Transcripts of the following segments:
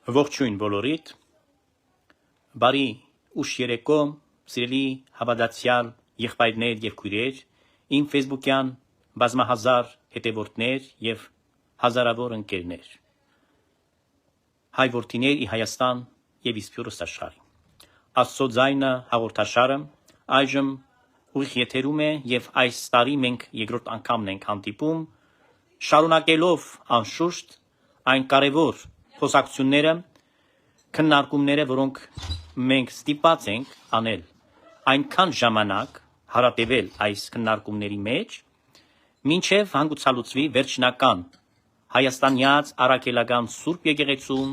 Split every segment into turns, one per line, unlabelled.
Ողջույն բոլորիդ, բարի ուշ երեկո, սիրելի հավատացյալ եղբայրներ և քույրեր, իմ ֆեյսբուքյան բազմահազար հետևորդներ և հազարավոր ընկերներ, հայ որդիներ ի Հայաստան և իսպյուրս աշխարհի։ Աստծո ձայնը հաղորդաշարը այժմ ուղիղ եթերում է և այս տարի մենք երկրորդ անգամն ենք հանդիպում, շարունակելով անշուշտ այն կարևոր խոսակցությունները, քննարկումները, որոնք մենք ստիպված ենք անել այնքան ժամանակ հարատևել այս քննարկումների մեջ, մինչև հանգուցալուծվի վերջնական հայաստանյաց առաքելական Սուրբ եկեղեցում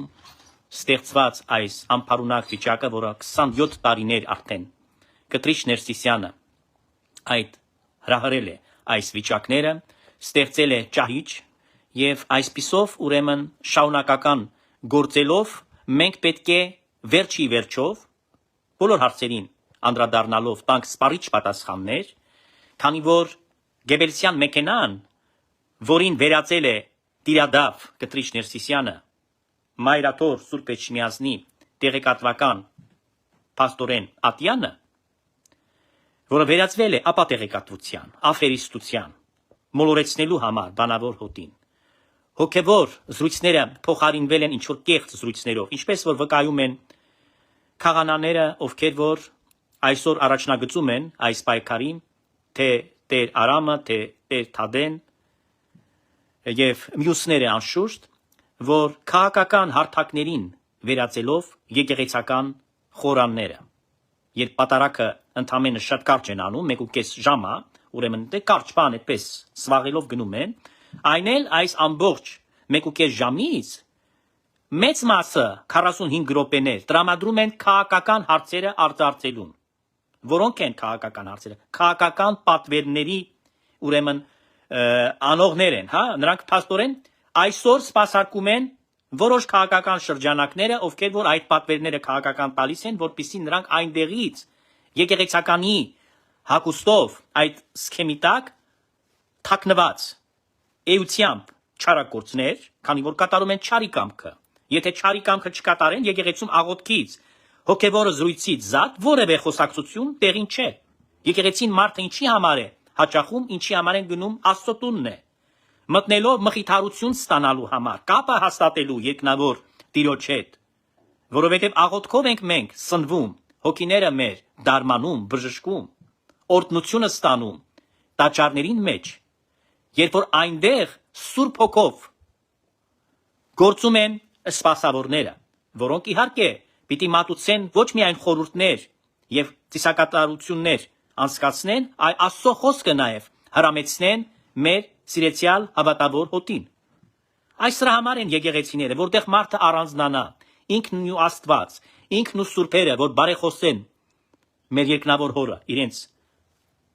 ստեղծված այս անփարունակ վիճակը, որը 27 տարիներ արդեն Կտրիչ Ներսիսյանը այդ հրահրել է այս վիճակները, ստեղծել է ճահիճ և այսպիսով ուրեմն շարունակական գործելով մենք պետք է վերջի վերջով բոլոր հարցերին անդրադառնալով տանք սպառիչ պատասխաններ, քանի որ Գեբելսյան մեքենան, որին վերածել է Տիրադավ Կտրիչ Ներսիսյանը, Մայրաթոր Սուրբ Էջմիածնի տեղեկատվական փաստորեն Ատյանը, որը վերածվել է ապատեղեկատվության, աֆերիստության, մոլորեցնելու համար բանավոր հոտին։ Հոգևոր զրույցները փոխարինվել են ինչ-որ կեղծ զրույցներով, ինչպես որ վկայում են քահանաները, ովքեր որ այսօր առաջնագծում են այս պայքարին, թե Տեր Արամը, թե Տեր Թադեն և մյուսները անշուշտ, որ քաղաքական հարթակներին վերածելով եկեղեցական խորանները, երբ պատարակը ընդամենը շատ կարճ են անում, 1.5 ժամ, ուրեմն դե կարճ բան այդպես սվաղելով գնում են, այն էլ այս ամբողջ 1.5 ժամից մեծ մասը 45 րոպեներ տրամադրում են քաղաքական հարցերը արձարծելուն։ Որոնք են քաղաքական հարցերը։ Քաղաքական պատվերների ուրեմն անողներ են, հա, նրանք փաստորեն այսօր սպասարկում են որոշ քաղաքական շրջանակները, ովքեր որ այդ պատվերները քաղաքական տալիս են, որպեսզի նրանք այնտեղից եկեղեցականի հագուստով այդ սքեմի տակ թաքնված էությամբ չարագործներ, քանի որ կատարում են չարի կամքը։ Եթե չարի կամքը չկատարեն, եկեղեցում աղոթքից, հոգևոր զրույցից զատ որևէ խոսակցություն տեղին չէ։ Եկեղեցին մարդը ինչի համար է հաճախում, ինչի համար են գնում, Աստծո տունն է, մտնելով մխիթարություն ստանալու համար, կապը հաստատելու երկնավոր Տիրոջ հետ, որովհետև աղոթքով ենք մենք սնվում, հոգիները մեր դարմանում, բժշկում, օրհնությունը ստանում տաճարներին մեջ, երբ որ այնտեղ Սուրբ Հոգով գործում են սպասավորները, որոնք իհարկե պիտի մատուցեն ոչ միայն խորհուրդներ և ծիսակատարություններ անցկացնեն, այլ Աստծո խոսքը նաև հրամեցնեն մեր սիրեցյալ հավատավոր հոտին։ Այս դրա համար են եկեղեցիները, որտեղ մարդը առանձնանա, ինքն ու Աստված, ինքն ու սուրբերը, որ բարեխոսեն մեր երկնավոր հորը իրենց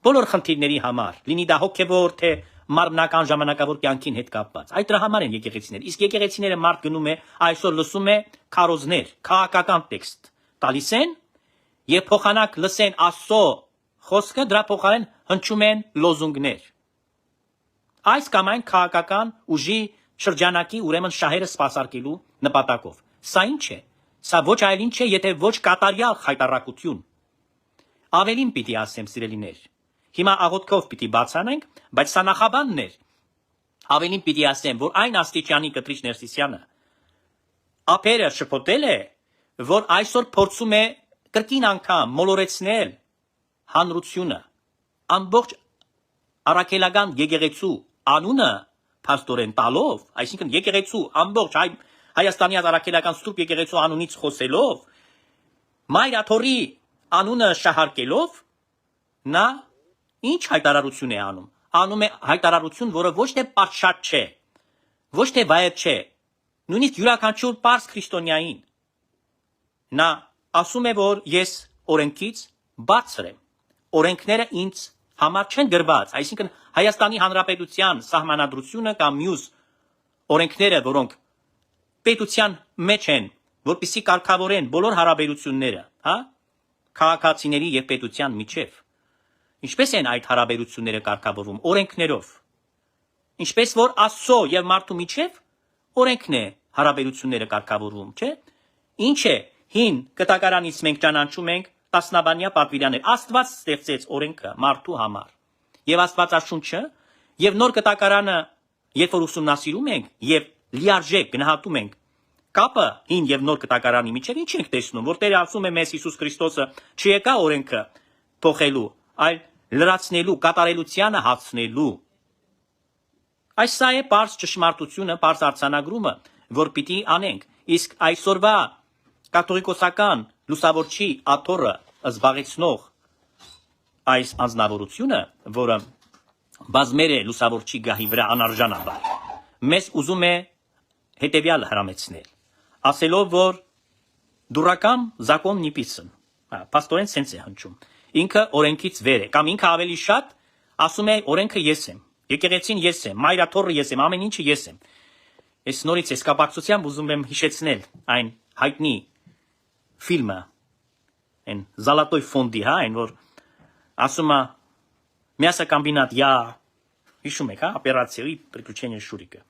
բոլոր խնդիրների համար, լինի դա հոգևոր թե մարմնական ժամանակավոր կյանքին հետ կապված։ Այդ դրա համար են եկեղեցիները։ Իսկ եկեղեցիները մարդ գնում է, այսօր լսում է քարոզներ, քաղաքական տեքստ տալիս են եւ փոխանակ լսեն Աստծո խոսքը, դրա փոխարեն հնչում են լոզունգներ։ Այս կամ այն քաղաքական ուժի շրջանակի ուրեմն շահերը սպասարկելու նպատակով։ Սա ինչ է։ Սա ոչ այլ ինչ է, եթե ոչ կատարյալ խայտառակություն։ Ավելին պիտի ասեմ, սիրելիներ։ Հիմա աղոթքով պիտի բացանենք, բայց սա նախաբանն էր։ Ավելին պիտի ասեմ, որ այն աստիճանի Կտրիչ Ներսիսյանը ափերը շփոթել է, որ այսօր փորձում է կրկին անգամ մոլորեցնել հանրությունը, ամբողջ առաքելական եկեղեցու անունը փաստորեն տալով, այսինքն եկեղեցու ամբողջ Հայաստանի առաքելական Սուրբ եկեղեցու անունից խոսելով, Մայրաթորի անունը շահարկելով, նա ինչ հայտարարություն է անում։ Անում է հայտարարություն, որը ոչ թե պատշաճ չէ, ոչ թե վայր չէ, նույնիսկ յուրաքանչյուր պարզ քրիստոնյային։ Նա ասում է, որ ես օրենքից բարձր եմ։ Օրենքները ինձ համար չեն գրված, այսինքն Հայաստանի Հանրապետության սահմանադրությունը կամ մյուս օրենքները, որոնք պետության մեջ են, որպեսզի կարգավորեն բոլոր հարաբերությունները, հա, քաղաքացիների եւ պետության միջև։ Ինչպես են այդ հարաբերությունները կարգավորվում օրենքներով։ Ինչպես որ Աստծո եւ մարդու միջև օրենքն է հարաբերությունները կարգավորվում, չէ՞։ Ինչ է հին կտակարանից մենք ճանաչում ենք տասնաբանյա պատվիրաններ։ Աստված ստեղծեց օրենքը մարդու համար։ Եվ Աստվածաշունչը եւ նոր կտակարանը, երբ որ ուսումնասիրում ենք եւ լիարժեք գնահատում ենք կապը հին եւ նոր կտակարանի միջեւ, ինչ ենք տեսնում, որ Տերը ասում է մեզ Հիսուս Քրիստոսը չեկա օրենքը փոխելու, այլ լրացնելու, կատարելությանը հասցնելու։ Այս սա է պարզ ճշմարտությունը, պարզ արձանագրումը, որ պիտի անենք։ Իսկ այսօրվա կաթողիկոսական լուսավորչի աթոռը զբաղեցնող այս անձնավորությունը, որը բազմեր է լուսավորչի գահի վրա անարժանաբար, մեզ ուզում է հետևյալ հրամեցնել, ասելով, որ դուրակամ զակոն նիպիսն, պաստորեն սենց է հնչում, ինքը օրենքից վեր է, կամ ինքը ավելի շատ ասում է օրենքը ես եմ, եկեղեցին ես եմ, մայրաթոռը ես եմ, ամեն ինչը ես եմ։ Ես նորից այս կապակցությամբ ուզում եմ հիշեցնել այն հայտնի ֆիլմը, այն Զալատոյ ֆոնդի, այն որ ասում է мясокомбинат я, հիշում եք, օպերացիայի приключения Շուրիկը։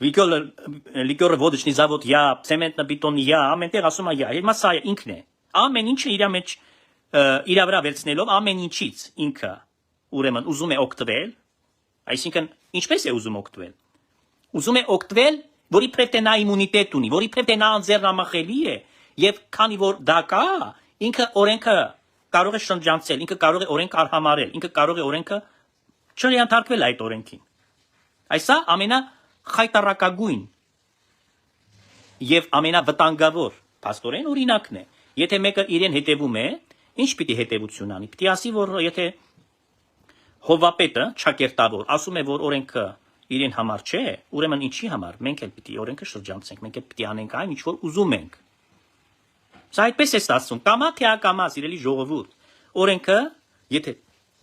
Լիկյորը ոդочный завод я, ցեմենտաբետոնի я, ամենտեղ ասում է я, հիմա սա ինքն է։ Ամեն ինչը իր մեջ իր վրա վերցնելով ամեն ինչից ինքը ուրեմն ուզում է օգտվել, այսինքն ինչպես է ուզում օգտվել։ Ուզում է օգտվել, որ իբրև թե նա իմունիտետ ունի, որ իբրև թե նա անձեռնամխելի է, եւ քանի որ դա կա, ինքը օրենքը կարող է շրջանցել, ինքը կարող է օրենք արհամարել, ինքը կարող է օրենքը չընդհատվել այդ օրենքին։ Այսա ամենախայտարակագույն եւ ամենավտանգավոր փաստորեն օրինակն է։ Եթե մեկը իրեն հետևում է, ինչ պիտի հետևություն անի։ Պիտի ասի, որ եթե հովապետը ճակերտավոր ասում է, որ օրենքը իրեն համար չէ, ուրեմն ինչի համար, մենք էլ պիտի օրենքը շրջանցենք, մենք էլ պիտի անենք այն, ինչ որ ուզում ենք։ Սա այդպես է ստացվում, կամա թե ակամա, սիրելի ժողովուրդ, օրենքը, եթե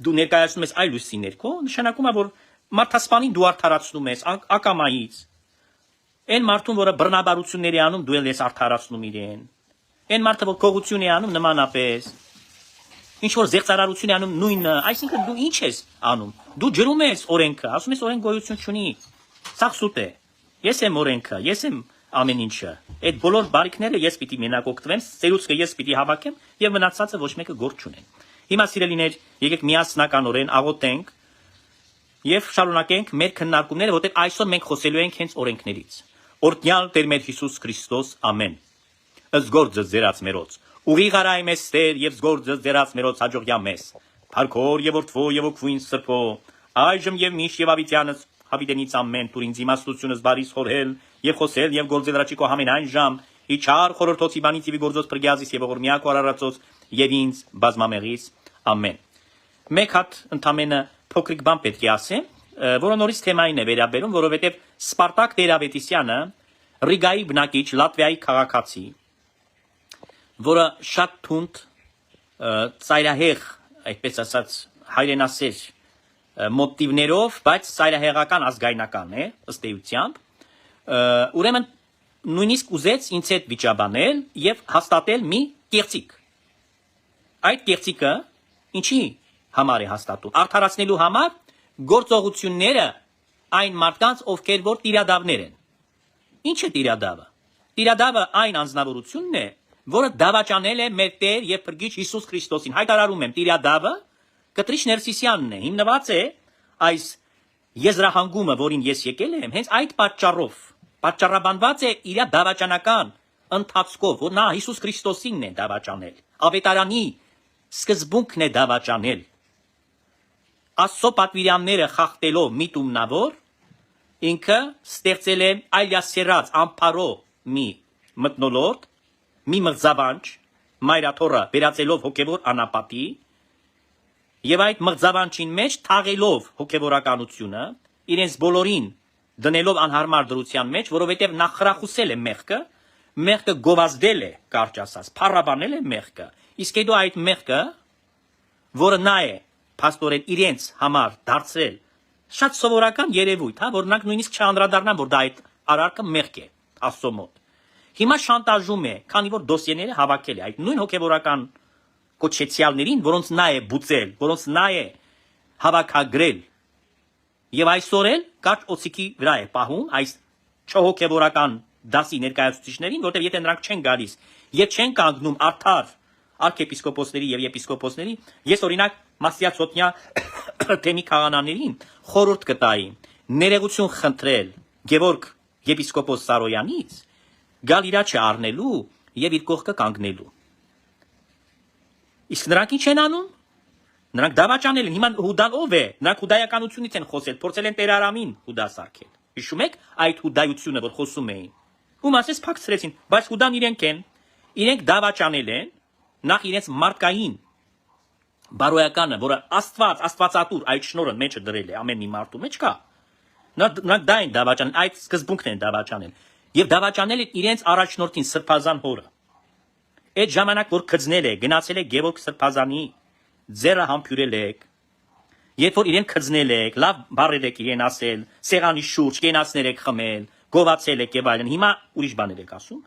դու ներկայացնում ես այլ լույսի ներքո, նշանակում է, որ մարդասպանին դու արդարացնում ես ակամայից։ Այն մարդուն, որը բռնաբարություններ է անում, դու էլ ես արդարացնում իրեն։ Այն մարդը, որ քողություն է անում, նմանապես։ Ինչ որ զեղծարարություն է անում, նույնը, այսինքն դու ինչ ես անում։ Դու ջրում ես օրենքը, ասում ես օրենք գոյություն չունի։ Սա սուտ է։ Ես եմ օրենքը, ես եմ ամեն ինչը։ Այդ բոլոր բարիքները ես պիտի մենակ օգտվեմ, ծերուցքը ես պիտի հավաքեմ եւ մնացածը ոչ մեկը գործ չունեն։ Հիմա սիրելիներ, եկեք միասնականորեն աղոթենք եւ շարունակենք մեր քննարկումները, որտեղ այսօր մենք խոսելու ենք հենց օրենքներից։ Օրհնյալ Տեր մեր Հիսուս Քրիստոս, ամեն։ Զգորձը ձերած մերոց։ Ուղիղ արայ մեզ Տեր եւ զգորձը ձերած մերոց հաջողյա մեզ։ Փարքոր եւ որդվո եւ օգվույն սրբո, այժմ եւ միշտ եւ ավիտյանս հավիտենից ամեն տուր ինձ իմաստությունս բարիս խորհել եւ խոսել եւ գործել ռաչիկո համենայն ժամ, իչար խորհրդոցի բանից եւ գործոց պրգյազից եւ ողորմյակ արարածոց եւ ինձ բազմամեղից ամեն։ Մեկ հատ ընդամենը փոքրիկ բան պետք է ասեմ, որը նորից թեմային է վերաբերում, որովհետեւ Սպարտակ Տեր-Ավետիսյանը Ռիգայի բնակիչ Լատվիայի քաղաքացի, որը շատ թունդ ծայրահեղ, այդպես ասած, հայրենասեր մոտիվներով, բայց ծայրահեղական ազգայնական է, ըստ էությամբ, ուրեմն նույնիսկ ուզեց ինձ հետ վիճաբանել եւ հաստատել մի կեղծիք։ Այդ կեղծիկը ինչի համար է հաստատում։ Արդարացնելու համար գործողությունները այն մարդկանց, ովքեր որ տիրադավներ են։ Ինչ է տիրադավը։ Տիրադավը այն անձնավորությունն է, որը դավաճանել է մեր Տեր եւ Փրկիչ Հիսուս Քրիստոսին։ Հայտարարում եմ, տիրադավը Կտրիչ Ներսիսյանն է, հիմնված է այս եզրահանգումը, որին ես եկել եմ, հենց այդ պատճառով, պատճառաբանված է իր դավաճանական ընթացքով, որ նա Հիսուս Քրիստոսինն է դավաճանել, ավետարանի սկզբունքն է դավաճանել, Աստծո պատվիրանները խախտելով միտումնավոր, ինքը ստեղծել է այլասերած ամփարո մի մթնոլորտ, մի մղձավանջ, մայրաթոռը վերածելով հոգևոր անապատի, եւ այդ մղձավանջին մեջ թաղելով հոգևորականությունը, իրենց բոլորին դնելով անհարմար դրության մեջ, որովհետեւ նա խրախուսել է մեղքը գովազդել է, կարճ ասած, փառաբանել է մեղքը, իսկ հետո այդ մեղքը, որը նա է փաստորեն իրենց համար դարձրել շատ սովորական երևույթ, հա, որ նրանք նույնիսկ չանդրադառնան, որ դա այդ արարքը մեղք է Աստծո մոտ։ Հիմա շանտաժում է, քանի որ դոսիեները հավաքել է այդ նույն հոգևորական կոչեցյալներին, որոնց նա է բուծել, որոնց նա է հավաքագրել։ Եվ այսօր էլ կարճ օծիքի վրա է պահում այս չհոգևորական դասի ներկայացուցիչներին, որտեղ եթե նրանք չեն գալիս եւ չեն կանգնում արդար arczepiskoposների եւ եպիսկոպոսների, ես օրինակ Մասիացոտնյա թեմի քահանաներին խորհուրդ կտայի ներեգություն խնդրել Գևորգ եպիսկոպոս Սարոյանից գալ իրա չառնելու եւ իր կողքը կանգնելու։ Իսկ նրանք ինչ են անում։ Նրանք դավաճանել են։ Հիմա Հուդան ով է։ Նրանք հուդայականությունից են խոսել, փորձել են Տեր Արամին հուդա սարքել։ Հիշում եք այդ հուդայությունը, որ խոսում էին։ Ու մասես փակցրեցին, բայց Հուդան իրենք են։ Իրենք դավաճանել են նախ իրենց մարդկային բարոյականը, որը Աստվածատուր այդ շնորհը մեջը դրել է ամեն մի մարդու մեջ կա։ Նրանք դա են դավաճանել, այդ սկզբունքն են դավաճանել։ Եվ դավաճանել են իրենց առաջնորդին Սրբազան հորը։ Այդ ժամանակ որ քծնել է, գնացել է Գևորգ Սրբազանի ձեռը համբյուրել եք, երբ որ իրեն քծնել եք, լավ բառեր եք իրեն ասել, սեղանի շուրջ կենացներ եք խմել, գովացել եք եւ այլն, հիմա ուրիշ բաներ եք ասում։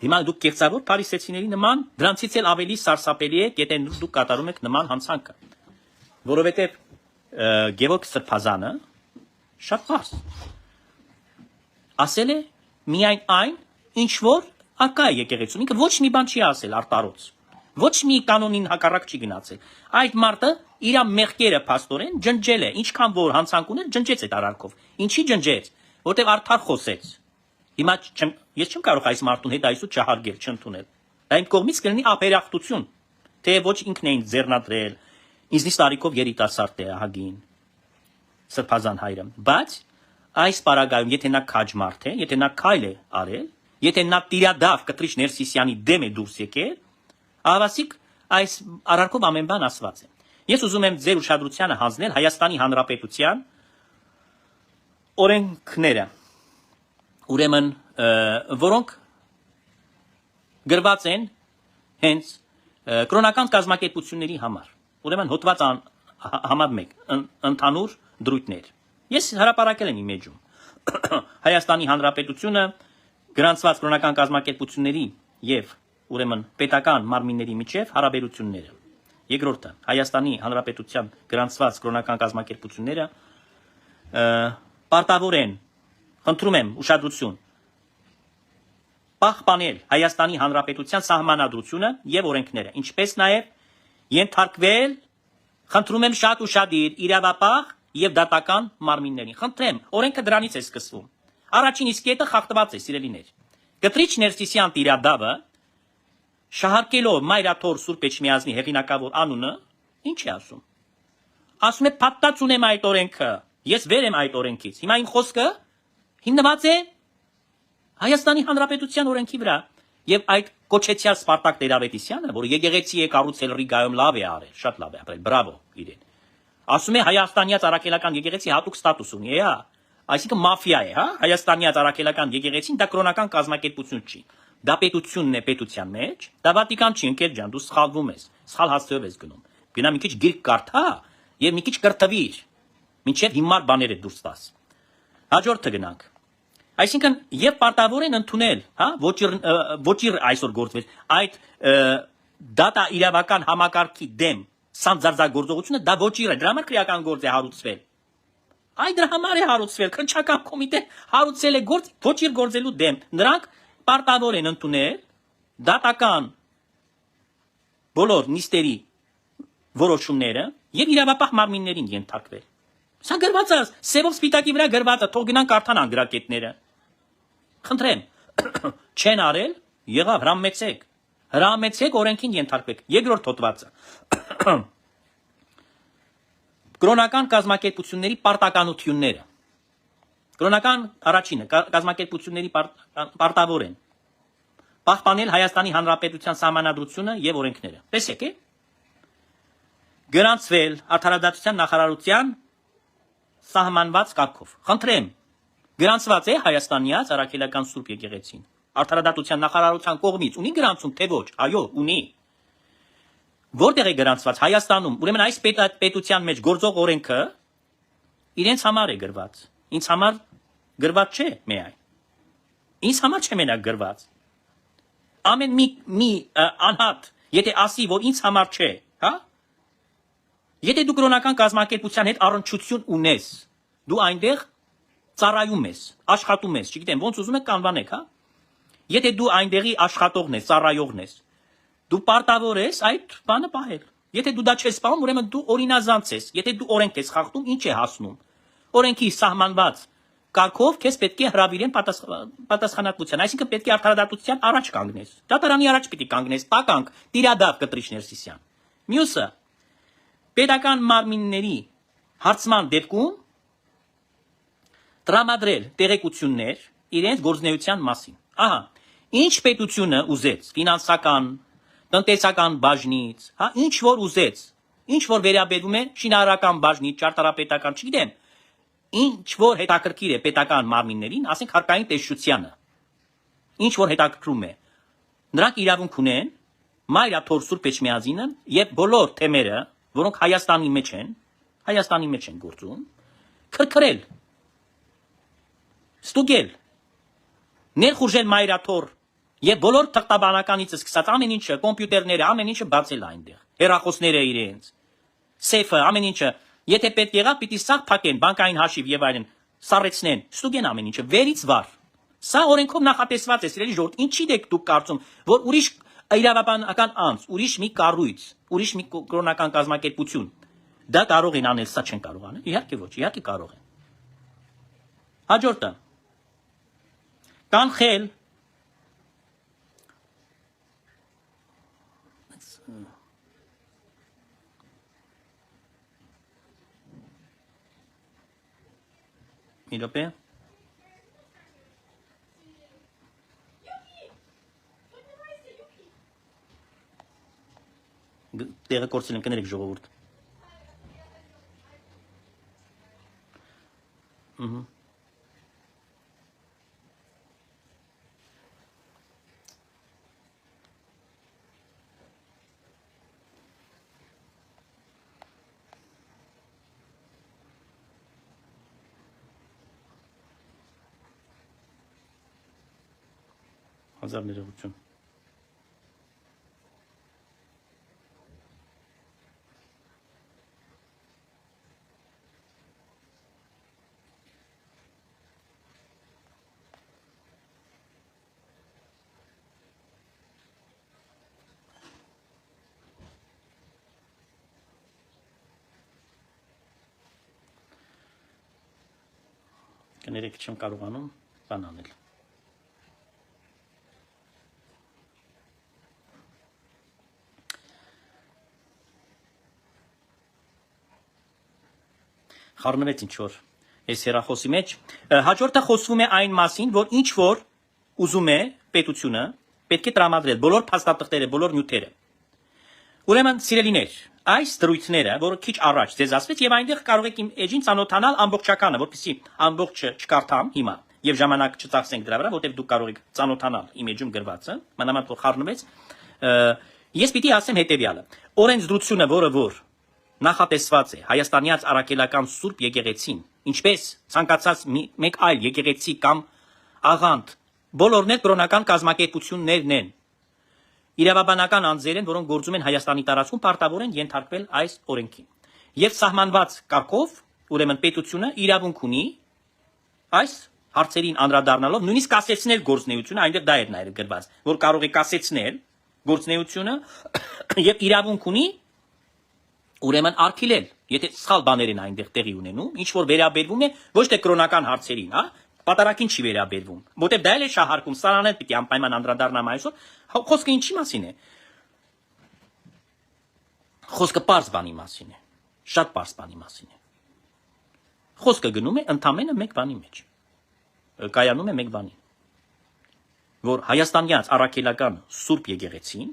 Հիմա դուք կեղծավոր փարիսեցիների նման, դրանցից էլ ավելի սարսափելի է, եթե դուք կատարում եք նման հանցանքը, որովհետեւ Գևորգ Սրբազանը շատ բարձ ասել է միայն այն, ինչ որ ակա է եկեղեցուն, ինքը ոչ մի բան չի ասել արտարոց։ Ոչ մի կանոնին հակառակ չի գնացել։ Այդ մարդը իր մեղքերը փաստորեն ջնջել է, ինչքան որ հանցանք ուներ, ջնջեց այդ արարքով։ Ինչի ջնջեց, որտեղ արդար խոսեց։ Հիմա ես չեմ կարող այս մարդուն հետ այսու չհարգել, չընդունել։ Դա իմ կողմից կլինի ապերախտություն, թե ոչ ինքն էին ձեռնադրել, ինձնից տարիքով երիտասարդ է ահագին Սրբազան հայրը։ Բայց այս պարագայում, եթե նա քաջ մարդ է, եթե նա քայլ է արել, եթե նա տիրադավ կտրիչ Ներսիսյանի դեմ է դուրս եկել, Ավասիկ այս արարքով ամեն բան ասված է։ Ես ուզում եմ ձեր ուշադրությանը հանձնել Հայաստանի Հանրապետության օրենքները, ուրեմն որոնք գրված են հենց կրոնական կազմակերպությունների համար։ Ուրեմն հոդված համար 1 ընդհանուր դրույթներ։ Ես հրապարակել եմ իմ էջում Հայաստանի Հանրապետությունը գրանցված կրոնական կազմակերպությունների եւ ուրեմն պետական մարմինների միջև հարաբերությունները։ Երկրորդը Հայաստանի Հանրապետության գրանցված կրոնական կազմակերպությունները պարտավոր են, խնդրում եմ ուշադրություն, պահպանել Հայաստանի Հանրապետության սահմանադրությունը եւ օրենքները, ինչպես նաեւ ենթարկվել, խնդրում եմ շատ ուշադիր, իրավապահ եւ դատական մարմիններին։ Խնդրեմ, օրենքը դրանից է սկսվում։ Առաջին իսկ կետը խախտված է, սիրելիներ։ Կտրիչ Ներսիսյան տիրադավը շահարկելով Մայրաթոր Սուրբ Էջմիածնի հեղինակավոր անունը, ինչ է ասում։ Ասում է փաթթած ունեմ այդ օրենքը, ես վեր եմ այդ օրենքից։ Հիմա իմ խոսքը հիմնված է Հայաստանի Հանրապետության օրենքի վրա եւ այդ կոչեցյալ Սպարտակ Տեր-Ավետիսյանը, որ եկեղեցի է կառուցել Ռիգայում, լավ է արել, շատ լավ է ապրել, բրավո իրեն։ Ասում է Հայաստանյաց առաքելական եկեղեցի հատուկ ստատուս ունի, հա, այսինքն մաֆիա է, հա, Հայաստանյաց առաքելական եկեղեցին դա կրոնական կազմակերպություն չի։ Դա պետությունն է պետության մեջ, դա Վատիկան չի, ընկեր ջան, դու սխալվում ես, սխալ հասցեով ես գնում։ Գնա մի քիչ գիրք կարդա եւ մի քիչ կրթվիր, մինչեւ հիմար բաներ է դուրս տաս։ Հաջորդը գնանք։ Այսինքն եւ պարտավոր են ընդունել, հա, ոչիր այսօր գործվեց այդ դատա իրավական համակարգի դեմ սանձարձագործողությունը, դա ոչիր է, դրա համար քրեական գործ է հարուցվել։ Այդ դրա համար է հարուցվել, քննչական կոմիտե հարուցել է գործ ոչիր գործելու դեմ։ Նրանք պարտավոր են ընդունել դատական բոլոր նիստերի որոշումները եւ իրավապահ մարմիններին ենթարկվել։ Սա գրված է, սևով սպիտակի վրա գրված է, թող գնան կարդան անգրակետները։ Խնդրեմ, չեն արել, եղավ, հրամեցեք օրենքին ենթարկվեք։ Երկրորդ հոդվածը։ Կրոնական կազմակերպությունների պարտականությունները։ Կրոնական առաջինը կազմակերպությունների պարտավոր են պահպանել Հայաստանի Հանրապետության սահմանադրությունը եւ օրենքները։ Տեսեք, է։ Գրանցվել Արդարադատության նախարարության սահմանված կարգով։ Խնդրեմ, գրանցված է Հայաստանյաց առաքելական Սուրբ եկեղեցին։ Արդարադատության նախարարության կողմից ունի գրանցում, թե ոչ։ Այո, ունի։ Որտեղ է գրանցված Հայաստանում, ուրեմն այս պետության մեջ գործող օրենքը իրենց համար է գրված։ Ինձ համար գրված չէ միայն։ Ինձ համար չէ մենակ գրված։ Ամեն մի անհատ, եթե ասի, որ ինձ համար չէ, հա? Եթե դու կրոնական կազմակերպության հետ առնչություն ունես, դու այնտեղ ծառայում ես, աշխատում ես, չգիտեմ, ոնց ուզում եք կանվանեք, հա։ Եթե դու այնտեղի աշխատողն ես, ծառայողն ես, դու պարտավոր ես այդ բանը պահել։ Եթե դու դա չես պահում, ուրեմն դու օրինազանց ես։ Եթե դու օրենք ես խախտում, ինչ է հասնում։ Օրենքի սահմանված կարգով քեզ պետք է հրավիրեն պատասխանատվության, այսինքն պետք է արդարադատության առաջ կանգնես։ Դատարանի առաջ պիտի կանգնես, տականք, տիրադավ կտրիչ Ներսիսյան։ Մյուսը պետական մարմինների հարցման դեպքում տրամադրել տեղեկություններ իրենց գործունեության մասին։ Ահա, ինչ պետությունը ուզեց, ֆինանսական, տնտեսական բաժնից, հա, ինչ որ ուզեց, ինչ որ վերաբերում է շինարարական բաժնից, ճարտարապետական, չգիտեմ, ինչ որ հետաքրքիր է պետական մարմիններին, ասենք հարկային տեսչությանը, ինչ որ հետաքրքրում է, նրանք իրավունք ունեն Մայրաթոր Սուրբ Էջմիածինը եւ բոլոր թեմերը, որոնք Հայաստանի մեջ են գործում, քրքրել, ստուգել, ներխուժել Մայրաթոր եւ բոլոր թղթաբանականից սկսած ամեն ինչը, կոմպյուտերները, ամեն ինչը բացել այնտեղ, հեռախոսները իրենց, սեյֆը, ամեն ինչը, եթե պետք եղավ, պիտի սաղ փակեն, բանկային հաշիվ եւ այլն, սառեցնեն, ստուգեն ամեն ինչը, վերից վար։ Սա օրենքով նախատեսված է, սիրելի ժողովուրդ, ինչի՞ դեք դուք կարծում, որ ուրիշ իրավաբանական անձ, ուրիշ մի կառույց, ուրիշ մի կրոնական կազմակերպություն դա կարող են անել, սա չեն կարող անել։ Իհարկե ոչ, իհարկե կարող են։ Հաջորդը։ Կանխել մի րոպե։ Տեղը կորցրել եմ, կներեք ժողովուրդ։ Հազար ներողություն։ Կներեք չեմ կարողանում բան անել։ Խառնվեց ինչ որ այս հեռախոսի մեջ։ Հաջորդը խոսվում է այն մասին, որ ինչ որ ուզում է պետությունը, պետք է տրամադրել բոլոր փաստաթղթերը, բոլոր նյութերը։ Ուրեմն, սիրելիներ, այս դրույթները, որը քիչ առաջ ձեզ ասվեց, եւ այնտեղ կարող եք իմ էջին ծանոթանալ ամբողջականը, որպեսզի ամբողջը չկարդամ հիմա եւ ժամանակ չծախսենք դրա վրա, որտեղ դուք կարող եք ծանոթանալ իմ էջում գրվածը, մանավանդ որ խառնվեց։ Ես պիտի ասեմ հետեւյալը. օրենսդրությունը, որ նախատեսված է հայաստանյաց առաքելական Սուրբ եկեղեցին, ինչպես ցանկացած մեկ այլ եկեղեցի կամ աղանդ, բոլորն էլ կրոնական կազմակերպություններն են, իրավաբանական անձեր են, որոնք գործում են Հայաստանի տարածքում, պարտավոր են ենթարկվել այս օրենքին։ Եվ սահմանված կարգով, ուրեմն պետությունը իրավունք ունի այս հարցերին անդրադառնալով նույնիսկ կասեցնել գործունեությունը, այնտեղ դա էր նաև գրված, որ կարող է կասեցնել գործունեությունը եւ իրավունք ունի ուրեմն արգելել, եթե սխալ բաներ են այնտեղ տեղի ունենում, ինչ որ վերաբերվում է ոչ թե կրոնական հարցերին, հա, պատարակին չի վերաբերվում, որտեղ դա էլ է շահարկում, սրանն էլ պիտի անպայման անդրադառնամ այսօր, խոսքը ինչի մասին է։ Խոսքը պարզ բանի մասին է, շատ պարզ բանի մասին է։ Խոսքը գնում է ընդամենը մեկ բանի մեջ, կայանում է մեկ բանի, որ հայաստանյաց առաքելական Սուրբ եկեղեցին,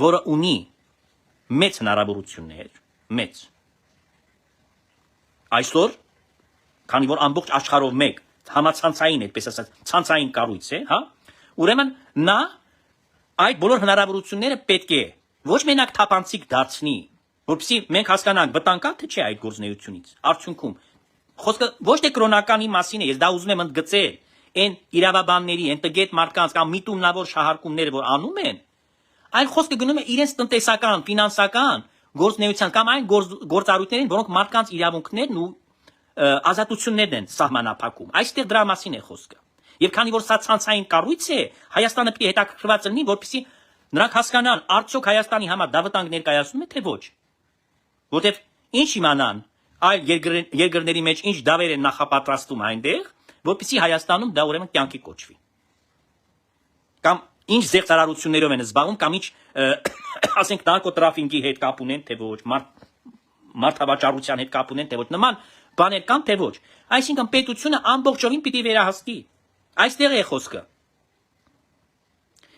որը ունի մեծ հնարավորություններ, մեծ, այսօր, քանի որ ամբողջ աշխարհով մեկ համացանցային, այդպես ասած, ցանցային կառույց է, հա, ուրեմն նա այդ բոլոր հնարավորությունները պետք է ոչ մենակ թափանցիկ դարձնի, որպեսզի մենք հասկանանք վտանգ կա թե չէ այդ գործունեությունից, արդյունքում խոսքը ոչ թե կրոնականի մասին է, ես դա ուզում եմ ընդգծել, այն իրավաբանների, այն տգետ մարդկանց կամ միտումնավոր շահարկումները, որ անում են, այլ խոսքը գնում է իրենց տնտեսական, ֆինանսական գործունեության կամ այն գործառույթներին, որոնք մարդկանց իրավունքներն ու ազատություններն են սահմանափակում։ Այստեղ դրա մասին է խոսքը։ Եվ քանի որ սա ցանցային կառույց է, Հայաստանը պետք է հետաքրքրված լինի, որպեսզի նրանք հասկանան, արդյոք Հայաստանի համար դա վտանգ ներկայացնում է, թե ոչ։ Որտեվ ինչ իմանան այլ երկրների մեջ ինչ դավեր են նախապատրաստում այնտեղ, որպեսզի Հայաստանում դա ուրեմն կյանքի կոչվի։ Կամ ինչ զեղծարարություններով են զբաղվում, կամ ինչ ասենք նարկոտրաֆինգի հետ կապ ունեն, թե ոչ, մարդավաճառության հետ կապ ունեն, թե ոչ, նման բաներ կան, թե ոչ։ Այսինքն պետությունը ամբողջովին պիտի վերահսկի։ Այստեղ է խոսքը։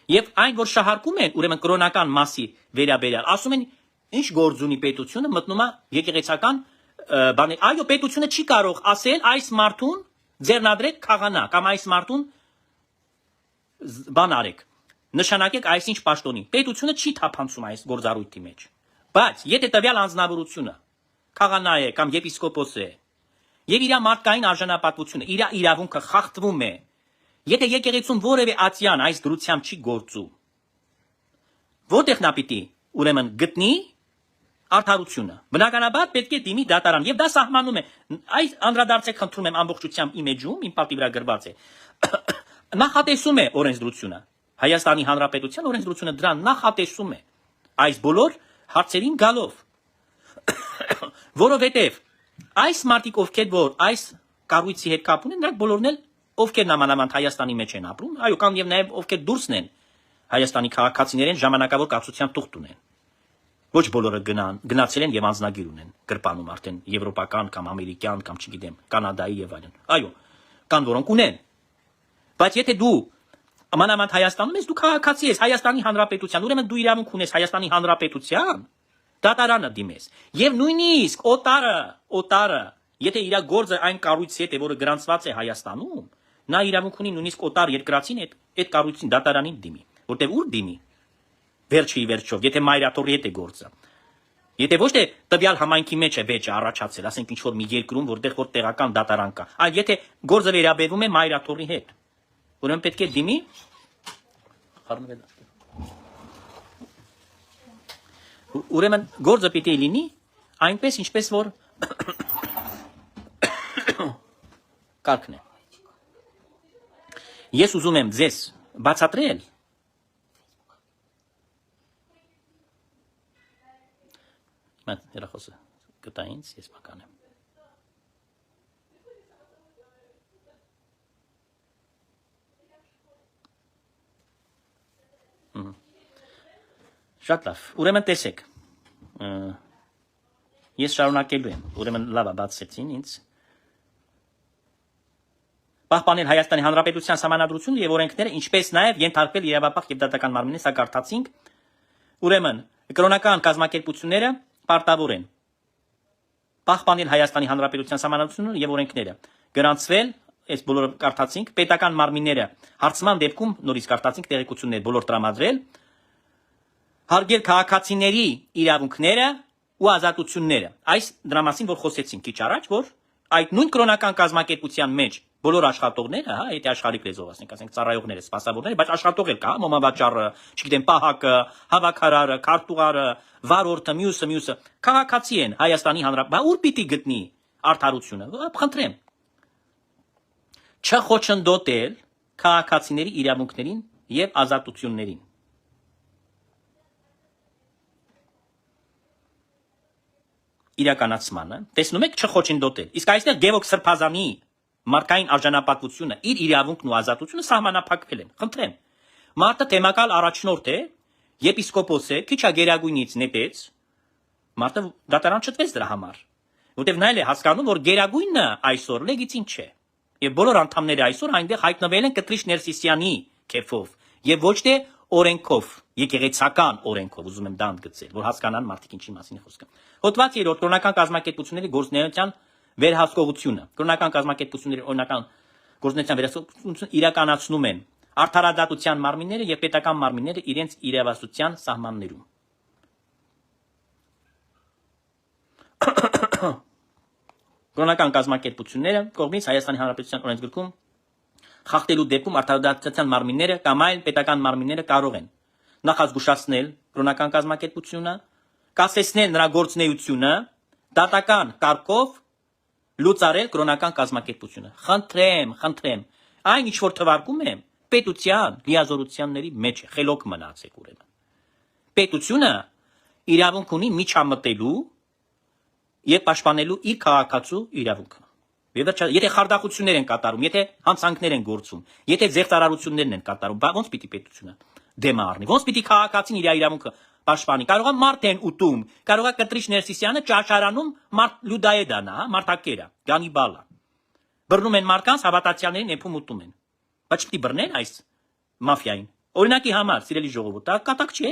Եվ այն, որ շահարկում են, ուրեմն կրոնական մասի վերաբերյալ, ասում են, ինչ գործ ունի պետությունը, մտնում է եկեղեցական բաներ։ Այո, պետությունը չի կարող ասել այս մարդուն ձեռնադրեք խաղանա, կամ այս մարդուն բան արեք, նշանակեք այսինչ պաշտոնի։ Պետությունը չի թափանցում այս գործառույթի մեջ։ Բայց եթե տվյալ անձնավորությունը խաղանա է կամ եպիսկոպոս է, եւ իր մարդկային արժանապատվությունը, իր իրավունքը խախտվում է, եթե եկեղեցում որևէ ատյան այս դրությամբ չի գործում, որտեղ նա պիտի ուրեմն գտնի արդարությունը։ Բնականաբար պետք է դիմի դատարան, եւ դա սահմանում է։ Այս անդրադարձեք խնդրում եմ ամբողջությամբ իմ էջում, իմ պատի վրա գրված է։ Նախատեսում է օրենսդրությունը։ Հայաստանի Հանրապետության օրենսդրությունը դրան նախատեսում է այս բոլոր հարցերին գալով։ Որովհետև այս մարդիկ, ովքեր որ այս կառույցի հետ կապ ունեն, նրանք բոլորն էլ ովքեր նամանավանդ Հայաստանի մեջ են ապրում, այո, կամ եւ նաեւ ովքեր դուրսն են Հայաստանի քաղաքացիներ են, ժամանակավոր կացության թուղթ ունեն։ Ոչ բոլորը գնացել են եւ անձնագիր ունեն, գրպանում արդեն եվրոպական կամ ամերիկյան կամ չգիտեմ, կանադայի եւ այլն։ Այո, կան որոնք ունեն։ Բայց եթե դու մանավանդ Հայաստանում ես, դու քաղաքացի ես Հայաստանի Հանրապետության, ուրեմն դու իրավունք ունես Հայաստանի Հանրապետության դատարանը դիմես։ Եվ նույնիսկ օտարը, եթե իր գործը այն կառույցի հետ է, որը գրանցված է Հայաստանում, նա իրավունք ունի նույնիսկ օտար երկրացին այդ կառույցին դատարանին դիմի, որտեղ ուր դիմի։ Վերջի վերջով, եթե մայրաթորի հետ է գործը։ Եթե ոչ թե տվյալ համայնքի մեջ է վեճը առաջացել, ասենք ինչ որ մի երկրում, որտեղ որ տեղական դատարան կա, այլ եթե գործը վերաբերվում է մայրաթորի հետ, ուրեմն պետք է դիմի ուրեմն գործը պիտի լինի այնպես, ինչպես որ կարգն է։ Ես ուզում եմ ձեզ բացատրել հեռախոսը գտա ինձ, ես մական եմ։ Շատ լավ, ուրեմն տեսեք, ես շարունակելու եմ, ուրեմն լավ բացեցին ինձ, պահպանել Հայաստանի Հանրապետության սահմանադրությունը եւ օրենքները, ինչպես նաեւ ենթարկվել իրավապահ եւ դատական մարմինի, սա կարդացինք, ուրեմն կրոնական կազմակերպությունները պարտավոր են պահպանել Հայաստանի Հանրապետության սահմանադրությունը եւ օրենքները, գրանցվել, այս բոլորը կարդացինք, պետական մարմինները հարցման դեպքում նորից կարդացինք տեղեկություններ բոլոր տրամադրել, հարգել քաղաքացիների իրավունքները ու ազատությունները։ Այս դրա մասին որ խոսեցինք քիչ առաջ, որ այդ նույն կրոնական կազմակերպության մեջ բոլոր աշխատողները, հա, եթե աշխարհիկ լեզվով ասենք ծառայողները, սպասավորները, բայց աշխատող էլ կա, մոմավաճառը, չգիտեմ, պահակը, հավաքարարը, քարտուղարը, վարորդը, մյուսը, քաղաքացի են Հայաստանի Հանրապետության, ուր պիտի գտնի արդարությունը։ Խնդրեմ։ Չխոչընդոտել քաղաքացիների իրավունքներին եւ ազատություններին։ Իրականացմանը, տեսնում եք, չխոչընդոտել։ Իսկ այստեղ Գևորգ Սրբազանի մարդկային արժանապատվությունը, իր իրավունքն ու ազատությունը սահմանափակվել են։ Խնդրեմ։ Մարդը թեմակալ առաջնորդ է, եպիսկոպոս է, քիչ է գերագույնից նետեց, մարդը դատարան չտվեց դրա համար, որտեղ նա էլ է հասկանում, որ գերագույնը այսօր լեգիտիմ չէ։ Եվ բոլոր անդամները այսօր այնտեղ հայտնվել են Կտրիշ Ներսիսյանի քեֆով, եւ ոչ թե օրենքով, եկեղեցական օրենքով, ուզում եմ դա ընդգծել, որ հասկանան մարդիկ ինչի մասին է խոսքը։ Հոդված 3 կրոնական կազմակերպությունների գործունեության վերահսկողությունը։ Կրոնական կազմակերպությունների օրինական գործունեության վերահսկողությունը իրականացնում են արդարադատության մարմինները եւ պետական մարմինները իրենց իրավասության սահմաններում։ Կրոնական կազմակերպությունները կողմից Հայաստանի Հանրապետության օրենսգրքում խախտելու դեպքում արդարադատության մարմինները կամ այլ պետական մարմինները կարող են նախազգուշացնել կրոնական կազմակերպությունը, կասեցնել նրա գործունեությունը, դատական կարգով լուծարել կրոնական կազմակերպությունը։ Խնդրեմ, այն ինչ որ թվարկում եմ, պետության լիազորությունների մեջ է, խելոք մնացեք ուրեմն։ Պետությունը իրավունք ունի միջամտելու եւ պաշտպանելու իր քաղաքացու իրավունքը։ Եթե խարդախություններ են կատարում, եթե հանցանքներ են գործում, եթե ձեղծարարություններն են կատարում, ոնց պիտի պետությունը դեմը առնի, ոնց պիտի քաղաքացին իր իրավունքը պաշտպանի։ Կարող է մարդ են ուտում, կարող է կտրիչ Ներսիսյանը ճաշարանում մարդ լյուդայեդան, մարդակերա, գանիբալա։ Բռնում են մարդկանց, հավատացյալներին էփում ուտում են։ Բայց պիտի բռնեն այս մաֆիային։ Օրինակի համար, սիրելի ժողովուրդ, դա կատակ չէ։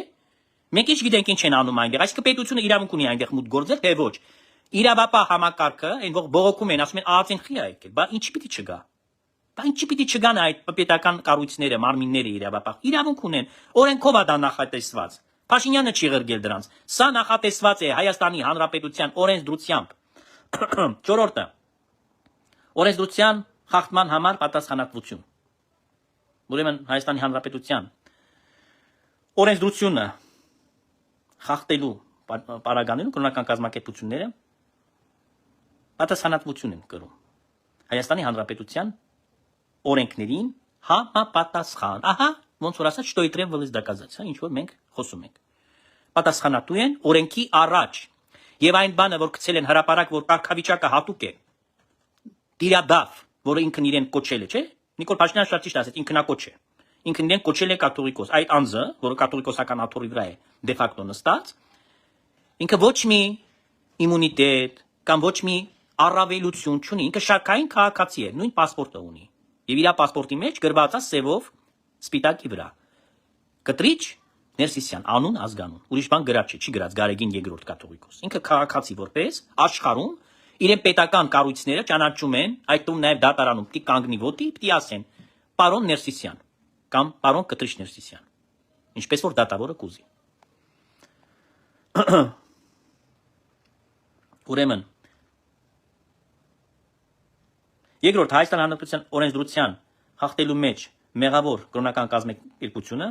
Մենք ինչ գիտենք ինչ են անում այնտեղ, այսինքն պետությունը իրավունք ունի այնտեղ մուտք գործել, թե ոչ։ Իրավապահ համակարգը, այն որ բողոքում են, ասում են ԱԱԾ-ին խի է եկել, բա ինչի պիտի չգա։ Բա ինչի պիտի չգան այդ պետական կառույցները, մարմինները իրավապահ։ Իրավունք ունեն, օրենքով է դա նախատեսված։ Փաշինյանը չի ղրգել դրանց։ Սա նախատեսված է Հայաստանի Հանրապետության օրենսդրությամբ։ Չորրորդը օրենսդրության խախտման համար պատասխանատվություն։ Ուրեմն Հայաստանի Հանրապետության օրենսդրությունը խախտելու պարագաներում կրոնական կազմակերպությունները պատասխանատվություն են կրում Հայաստանի Հանրապետության օրենքներին համապատասխան։ Ահա, ոնց որ ասած, что и требовалось доказать, ինչ որ մենք խոսում ենք։ Պատասխանատու են օրենքի առաջ։ Եվ այն բանը, որ գցել են հրապարակ, որ կարգավիճակը հատուկ է, դիրադավ, որը ինքն իրեն կոչել է, չէ՞։ Նիկոլ Փաշինյանը շատ ճիշտ ասեց, ինքնակոչ է։ Ինքն իրեն կոչել է կաթողիկոս։ Այդ անձը, որը կաթողիկոսական աթոռի վրա է դե ֆակտո նստած, ինքը ոչ մի իմունիտետ կամ ոչ մի առավելություն չունի, ինքը շարքային քաղաքացի է, նույն պասպորտը ունի։ Եվ իր պասպորտի մեջ գրված է սևով սպիտակի վրա։ Կտրիչ Ներսիսյան, անուն, ազգանուն։ Ուրիշ բան գրած չի գրած Գարեգին երկրորդ կաթողիկոս։ Ինքը քաղաքացի որպես աշխարհում իրեն պետական կառույցները ճանաչում են, այդ տուն նաև դատարանում պիտի կանգնի ոտի, պիտի ասեն պարոն Ներսիսյան կամ պարոն Կտրիչ Ներսիսյան։ Ինչպես որ դատավորը կուզի։ Ուրեմն երկրորդ Հայաստան Հանրապետության օրենսդրության խախտելու մեջ մեղավոր կրոնական կազմակերպությունը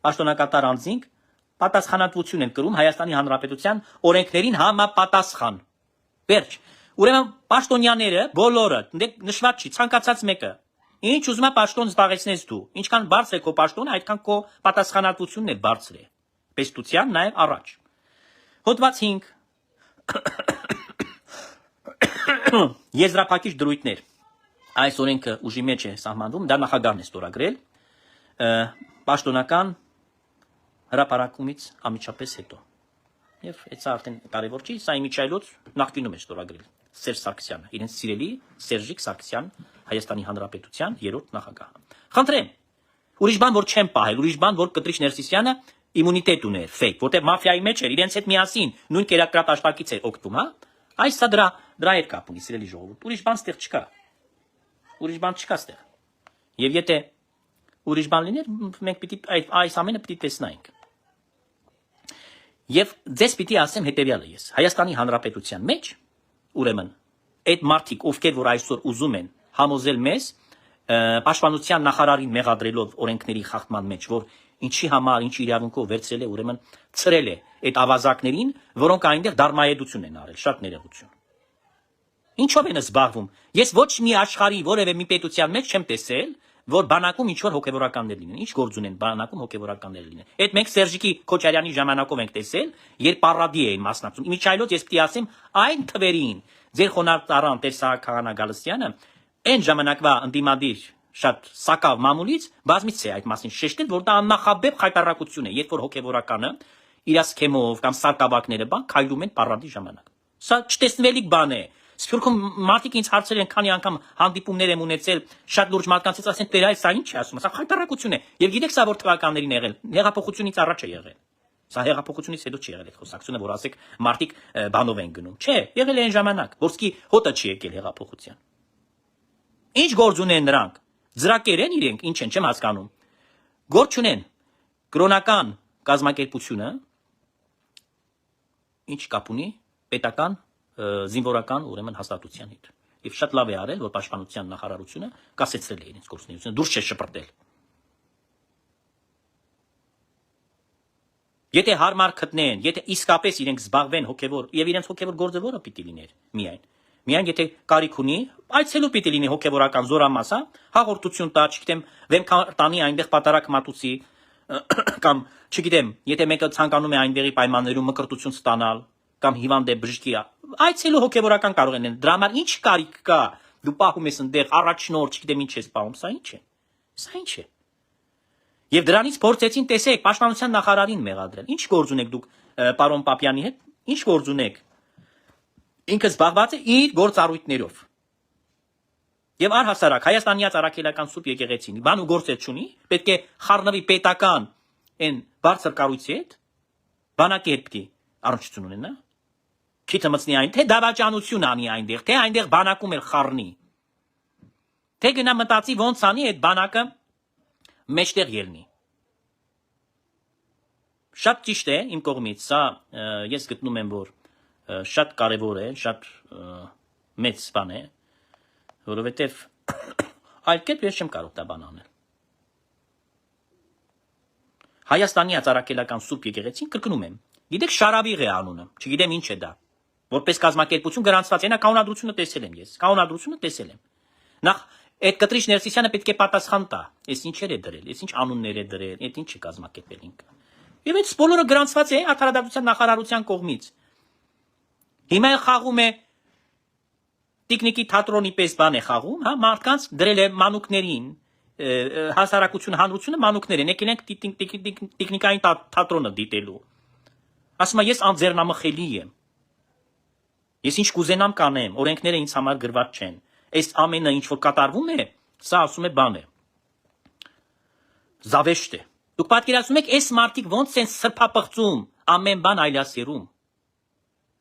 պաշտոնակատար անձինք պատասխանատվություն են կրում Հայաստանի Հանրապետության օրենքներին համապատասխան։ Վերջ։ Ուրեմն պաշտոնյաները բոլորը նշված չի ցանկացած մեկը ինչ ուզում է պաշտոն զբաղեցնես դու, ինչքան բարձր է քո պաշտոնը, այդքան քո պատասխանատվությունն է բարձր է։ Պետության նաև առաջ։ Հոդված 5 Եզրափակիչ դրույթներ։ Այս օրենքը ուժի մեջ է սահմանվում, դա նախագահն է ստորագրել պաշտոնական հրապարակումից անմիջապես հետո։ Եվ այդսա արդեն կարևոր չի, սա իմիջայլոց նախկինում է ստորագրել Սերժ Սարգսյանը, իրենց սիրելի Սերժիկ Սարգսյան, Հայաստանի Հանրապետության երրորդ նախագահը։ Խնդրեմ, ուրիշ բան որ չեմ պահել, ուրիշ բան որ Կտրիչ Ներսիսյանը իմունիտետ ուներ, ֆեյք, որտեղ մաֆիայի մեջ էր, իրենց հետ միասին նույն կերակրապաշտպակից էր օգտվում, հա։ Այս սա դրա հետ կապ ունի, սիրելի ժողովուրդ։ Ուրիշ բան ստեղ չկա։ Ուրիշ բան չկա ստեղ։ Եվ եթե ուրիշ բան լիներ, մենք պիտի այս ամենը պիտի տեսնայինք։ Եվ ձեզ պիտի ասեմ հետևյալը ես։ Հայաստանի Հանրապետության մեջ, ուրեմն, այդ մարդիկ, ովքեր որ այսօր ուզում են համոզել մեզ, պաշտպանության նախարարին մեղադրելով օրենքների խախտման մեջ, որ ինչի համար, ինչի իրավունքով վերցրել է, ուրեմն ծրել է այդ ավազակներին, որոնք այնտեղ դարմայեդություն են արել, շատ ներողություն։ Ինչով են զբաղվում։ Ես ոչ մի աշխարհի որևէ մի պետության մեջ չեմ տեսել, որ բանակում ինչ որ հոգևորականներ լինեն, ինչ գործ ունեն բանակում հոգևորականներ լինեն։ Այդ մենք Սերժիկի Քոչարյանի ժամանակով ենք տեսել, երբ պարադի էին մասնակցում։ Իմիջայլոց ես պիտի ասեմ, այն թվերին ձեր խոնարհատարան Տեր Սահակյան Գալստյանը այն ժամանակվա ընդդիմադիր շատ սակավ մամուլից բազմից է այդ մասին շեշտել, որ դա աննախաբեբ խայտարակություն է, երբ որ հոգևորականը իր սքեմով կամ սարկաբակները բան քայլում են պարադի ժամանակ։ Սա չտեսնվելիք բան է։ Սփյուռքում մարդիկ ինձ հարցրել են, քանի անգամ հանդիպումներ եմ ունեցել, շատ լուրջ մարդկանցից ասեն, տեր այս սա ինչ է ասում, սա խայտարակություն է։ Եվ գիտեք սա որ թվականներին եղել, հեղափոխությունից առաջ է եղել։ Սա հեղափոխությունից հետո չի եղել այդ խոսակցությունը, որ ասեք մարդիկ բանով են գնում։ Չէ, եղել է այն ժամանակ, որսկի հոտը չի եկել հեղափոխության։ Ինչ գործ ունեն նրանք։ Ձրակեր են իրենք, ինչ են, չեմ հասկանում։ Գործ չունեն։ Կրոնական կազմակերպությունը ինչ կապ ունի պետական զինվորական ուրեմն հաստատության հետ։ Եվ շատ լավ է արել, որ պաշտպանության նախարարությունը կասեցրել է իրենց գործունեությունը, դուրս չէ շպրտել։ Եթե հարմար գտնեն, եթե իսկապես իրենք զբաղվեն հոգևոր, եւ իրենց հոգևոր գործը որը պիտի լիներ միայն Միայն եթե կարիք ունի, այցելու պիտի լինի հոգևորական զորամասա, հաղորդություն տա, չգիտեմ, վեմ տանի այնտեղ պատարակ մատուցի, կամ չգիտեմ, եթե մեկը ցանկանում է այնտեղի պայմաններում մկրտություն ստանալ, կամ հիվանդ է բժշկի, այցելու հոգևորական կարող են։ Դրա համար ինչ կարիք կա, դու պահում ես այնտեղ առաջնորդ, չգիտեմ ինչ ես պահում, սա ինչ է։ Սա ինչ է։ Եվ դրանից փորձեցին, տեսեք, պաշտպանության նախարարին մեղադրել։ Ինչ գործ ունեք դուք պարոն Պապյանի հետ։ Ինչ գործ ունեք։ Ինքը զբաղված է իր գործառույթներով։ Եվ առհասարակ Հայաստանի Առաքելական Սուրբ Եկեղեցին բան ու գործ չունի, պետք է խառնվի պետական այն բարձր կառույցի հետ, բանակի հետ պիտի առնչություն ունենա։ Քիթը մտցնի այն, թե դավաճանություն անի այնտեղ, թե այնտեղ բանակում էլ խառնի։ Թե գնա մտածի ոնց անի այդ բանակը մեջտեղ ելնի։ Շատ ճիշտ է իմ կողմից, սա ես գտնում եմ, որ շատ կարևոր է, շատ մեծ բան է, որովհետև այլ կերպ ես չեմ կարող դա բան անել։ Հայաստանի Առաքելական Սուրբ Եկեղեցին կրկնում եմ, գիտեք Շարավիղ է անունը, չգիտեմ ինչ է դա, որպես կազմակերպություն գրանցված է, նա կանոնադրությունը տեսել եմ ես, կանոնադրությունը տեսել եմ։ Նախ այդ Կտրիչ Ներսիսյանը պետք է պատասխան տա, այս ինչեր է դրել, այս ինչ անուններ է դրել, այդ ինչ է կազմակերպել ինքը։ Եվ այդ բոլորը գրանցված է Արդարադատության նախարարության կողմից։ Հիմա խաղում է տիկնիկի թատրոնի պես բան է խաղում, հա, մարդկանց դրել է մանուկներին, հասարակությունը, հանրությունը մանուկներ են, եկել ենք տիկնիկային թատրոնը դիտելու։ Ասում եմ, ես անձեռնամխելի եմ։ Ես ինչ կուզենամ կանեմ, օրենքները ինձ համար գրված չեն։ Այս ամենը ինչ որ կատարվում է, սա ասում է բան է։ Զավեշտ է։ Դուք պատկերացնում եք, այս մարդիկ ոնց են սրբապղծում ամեն բան այլասերում։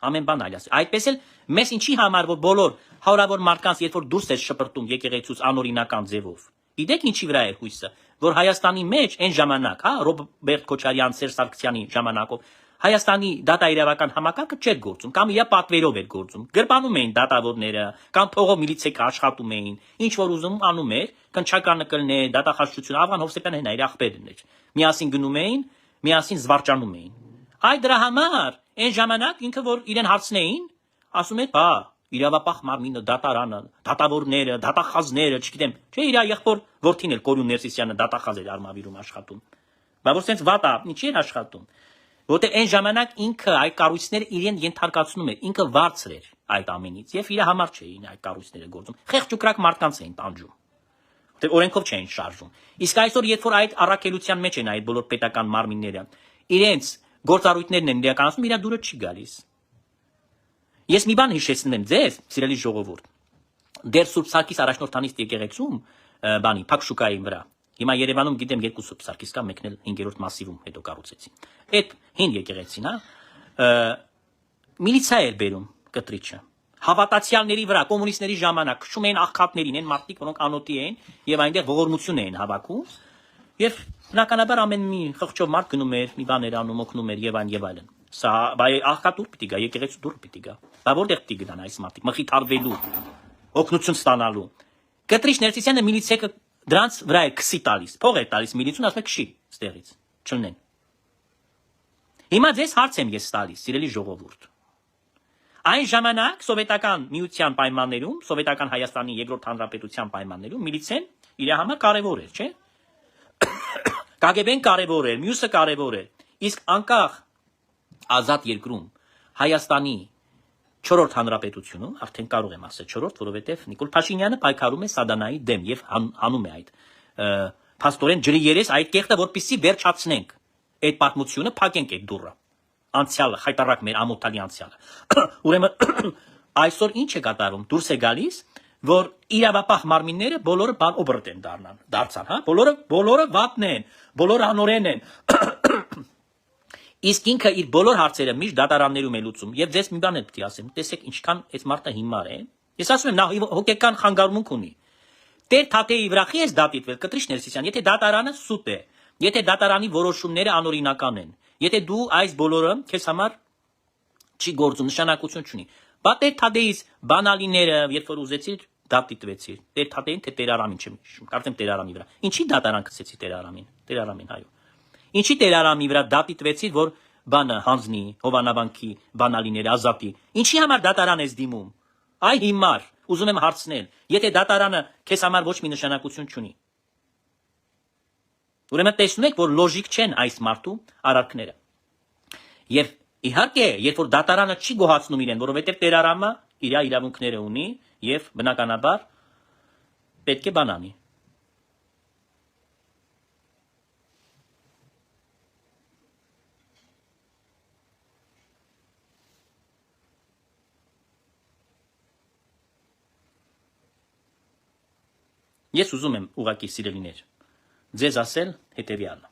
Ամեն բան այլասեր։ Այդպես էլ մեզ ինչի համար որ բոլոր հարյուրավոր մարդկանց երբ որ դուրս է շպրտում եկեղեցուց անօրինական ձևով։ Գիտեք ինչի վրա է հույսը, որ Հայաստանի մեջ այն ժամանակ, հա, Ռոբերտ Քոչարյան, Սերժ Սարգսյանի ժամանակով Հայաստանի դատաիրավական համակարգը չէր գործում, կամ իր պատվերով էր գործում։ Գրպանում էին դատավորները, կամ փողով միլիցիայք աշխատում էին, ինչ որ ուզում անում էր, քնչականը կլներ, դատախազությունը, Ավղան Հովսեփյանը հենա իր աղբերն էր։ Միասին գնում էին, միասին զվարճանում էին։ Այդ դրա համար այն ժամանակ ինքը որ իրեն հարցնեին, ասում էր, «Բա, իրավապահ մարմինը, դատարանը, դատավորները, դատախազները, չգիտեմ, չէ, իր եղբոր որդին էլ Կորյուն Ներսիսյանը դատախազ էր Արմավիրում աշխատում։ Բա որ sense վատա, ինչի էր աշխատում։ Որտեղ այն ժամանակ ինքը այդ կառույցները իրեն ենթարկացնում էր, ինքը բարձր էր այդ ամենից եւ իր համար չէին այդ կառույցները գործում։ Խեղճուկրակ մարդկանց էին տանջում։ Որտեղ օրենքով չէին շարժում։ Իսկ այսօր երբ որ այդ առաքելության մեջ են այդ բոլոր պետական մարմինները, իրենց գործառույթներն են իրականացնում, իր դուրը չի գալիս։ Ես մի բան հիշեցնում եմ ձեզ, սիրելի ժողովուրդ։ Դեր Սուրբ Սարգիս առաջնորդանիստ եկեղեցում, բանի Փակշուկայի վրա։ Հիմա Երևանում գիտեմ երկու Սուրբ Սարգիս կա, մեկն էլ 5-րդ մասիվում հետո կառուցեցին։ Այդ հին եկեղեցին, հա, միլիցիա էր բերում Կտրիչը։ Հավատացյալների վրա կոմունիստների ժամանակ քշում էին աղքատներին, այն մարդիկ, որոնք անոտի էին եւ այնտեղ ողորմություն էին հավաքում։ Եվ բնականաբար ամեն մի խղճով մարդ գնում էր, մի բաներ անում, օգնում էր եւ այլն։ Սա բայ աղքատ դուր պիտի գա, եկեղեցու դուր պիտի գա։ Բա որտեղ պիտի գնան այս մարդիկ, մխիթարվելու, օգնություն ստանալու։ Կտրիչ Ներսիսյանը միլիցիայը դրանց վրա է քսի տալիս, փող է տալիս միլիցուն, ասում է քշի ստեղից, չլնեն։ Հիմա ձեզ հարց եմ ես տալիս, սիրելի ժողովուրդ։ Այն ժամանակ սովետական միության պայմաններում, սովետական Հայաստանի երկրորդ հանրապետության պայմաններում միլիցիան իր համար կարևոր էր, չէ՞։ KGB-ն կարևոր էր, մյուսը կարևոր էր։ Իսկ անկախ ազատ երկրում Հայաստանի 4-րդ հանրապետությունում, արդեն կարող եմ ասել 4-րդ, որովհետև Նիկոլ Փաշինյանը պայքարում է Սադանայի դեմ եւ հանում է այդ փաստորեն ջրի երես այդ կեղտը, որպեսզի վերջացնենք այդ պատմությունը, փակենք այդ դուռը։ Անցյալը, խայտարակ մեր ամոթալի անցյալը։ Ուրեմն այսօր ինչ է կատարում, դուրս է գալիս, որ իրավապահ մարմինները բոլորը բան օբրտ են դարձան, հա, բոլորը վատն են, բոլորը անօրեն են։ Իսկ ինքը իր բոլոր հարցերը միշտ դատարաններում է լուծում։ Եվ ձեզ մի բան էլ պետք է ասեմ, տեսեք ինչքան այս մարդը հիմար է։ Ես ասում եմ, նա հոգեկան խանգարումք ունի։ Տեր Թաթեի վրա խի էս դատիտվել Կտրիչ Ներսիսյան, եթե դատարանը սուտ է, եթե դատարանի որոշումները անօրինական են, եթե դու այս բոլորը քեզ համար չի գործում, նշանակություն չունի։ Բա Տեր Թադեից բանալիները, երբ որ ուզեցիր, դատիտվեցիր։ Տեր Թադեին թե Տեր Արամին չեմ հիշում, կարծեմ Տեր Արամի վրա։ Ինչի դատարան գցեցի Տեր Արամին։ Տեր Արամին, այո։ Ինչի Տեր Արամի վրա դատիտվեցիր, որ բանը հանձնի, Հովանավանքի բանալիները ազատի։ Ինչի համար դատարան ես դիմում։ Այ հիմար ուզում եմ հարցնել, եթե դատարանը քեզ համար ոչ մի նշանակություն չունի։ Ուրեմն տեսնում եք, որ լոժիկ չեն այս մարդու արարքները։ Եվ իհարկե, երբ որ դատարանը չի գոհացնում իրեն, որովհետև տերարամը իր իրավունքները ունի եւ բնականաբար պետք է բան անի։ Ես ուզում եմ ուղղակի սիրելիներ ձեզ ասել հետևյալը,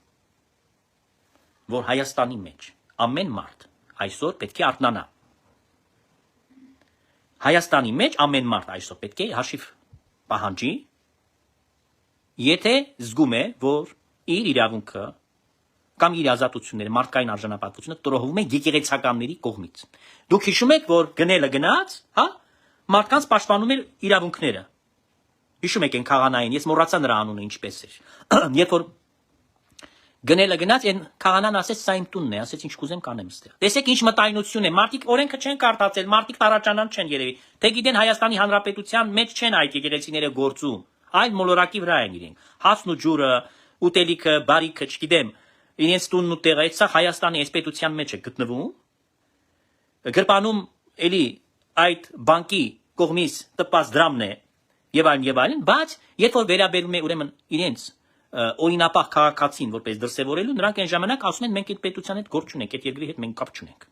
որ Հայաստանի մեջ ամեն մարդ այսօր պետք է արթնանա։ Հայաստանի մեջ ամեն մարդ այսօր պետք է հաշիվ պահանջի, եթե զգում է, որ իր իրավունքը կամ իր ազատությունները, մարդկային արժանապատվությունը տրոհվում է եկեղեցականների կողմից։ Դուք հիշում եք, որ գնելը գնաց, հա, մարդկանց պաշտպանում էր իրավունքները։ Հիշում եք այն քահանային, ես մոռացա նրա անունը ինչպես էր։ Երբ որ գնելը գնաց, այն քահանան ասեց, սա իմ տունն է, ասեց ինչ կուզեմ կանեմ այստեղ։ Տեսեք ինչ մտայնություն է, մարդիկ օրենքը չեն կարդացել, մարդիկ տարաճանան չեն երևի։ Թե գիտեն Հայաստանի Հանրապետության մեջ չեն այդ եկեղեցիները գործում, այլ մոլորակի վրա են իրենք։ Հացն ու ջուրը, ուտելիքը, բարիքը, չգիտեմ, իրենց տունն ու տեղը, այդ սա Հայաստանի այս պետության մեջ է գտնվում։ Գրպանում էլի այդ բանկի կողմից տպած դրամն է եւ այլն, բայց երբ որ վերաբերում է ուրեմն իրենց օրինապահ քաղաքացին որպես դրսևորելու, նրանք այն ժամանակ ասում են մենք այդ պետության հետ գործ չունենք, այդ երկրի հետ մենք կապ չունենք։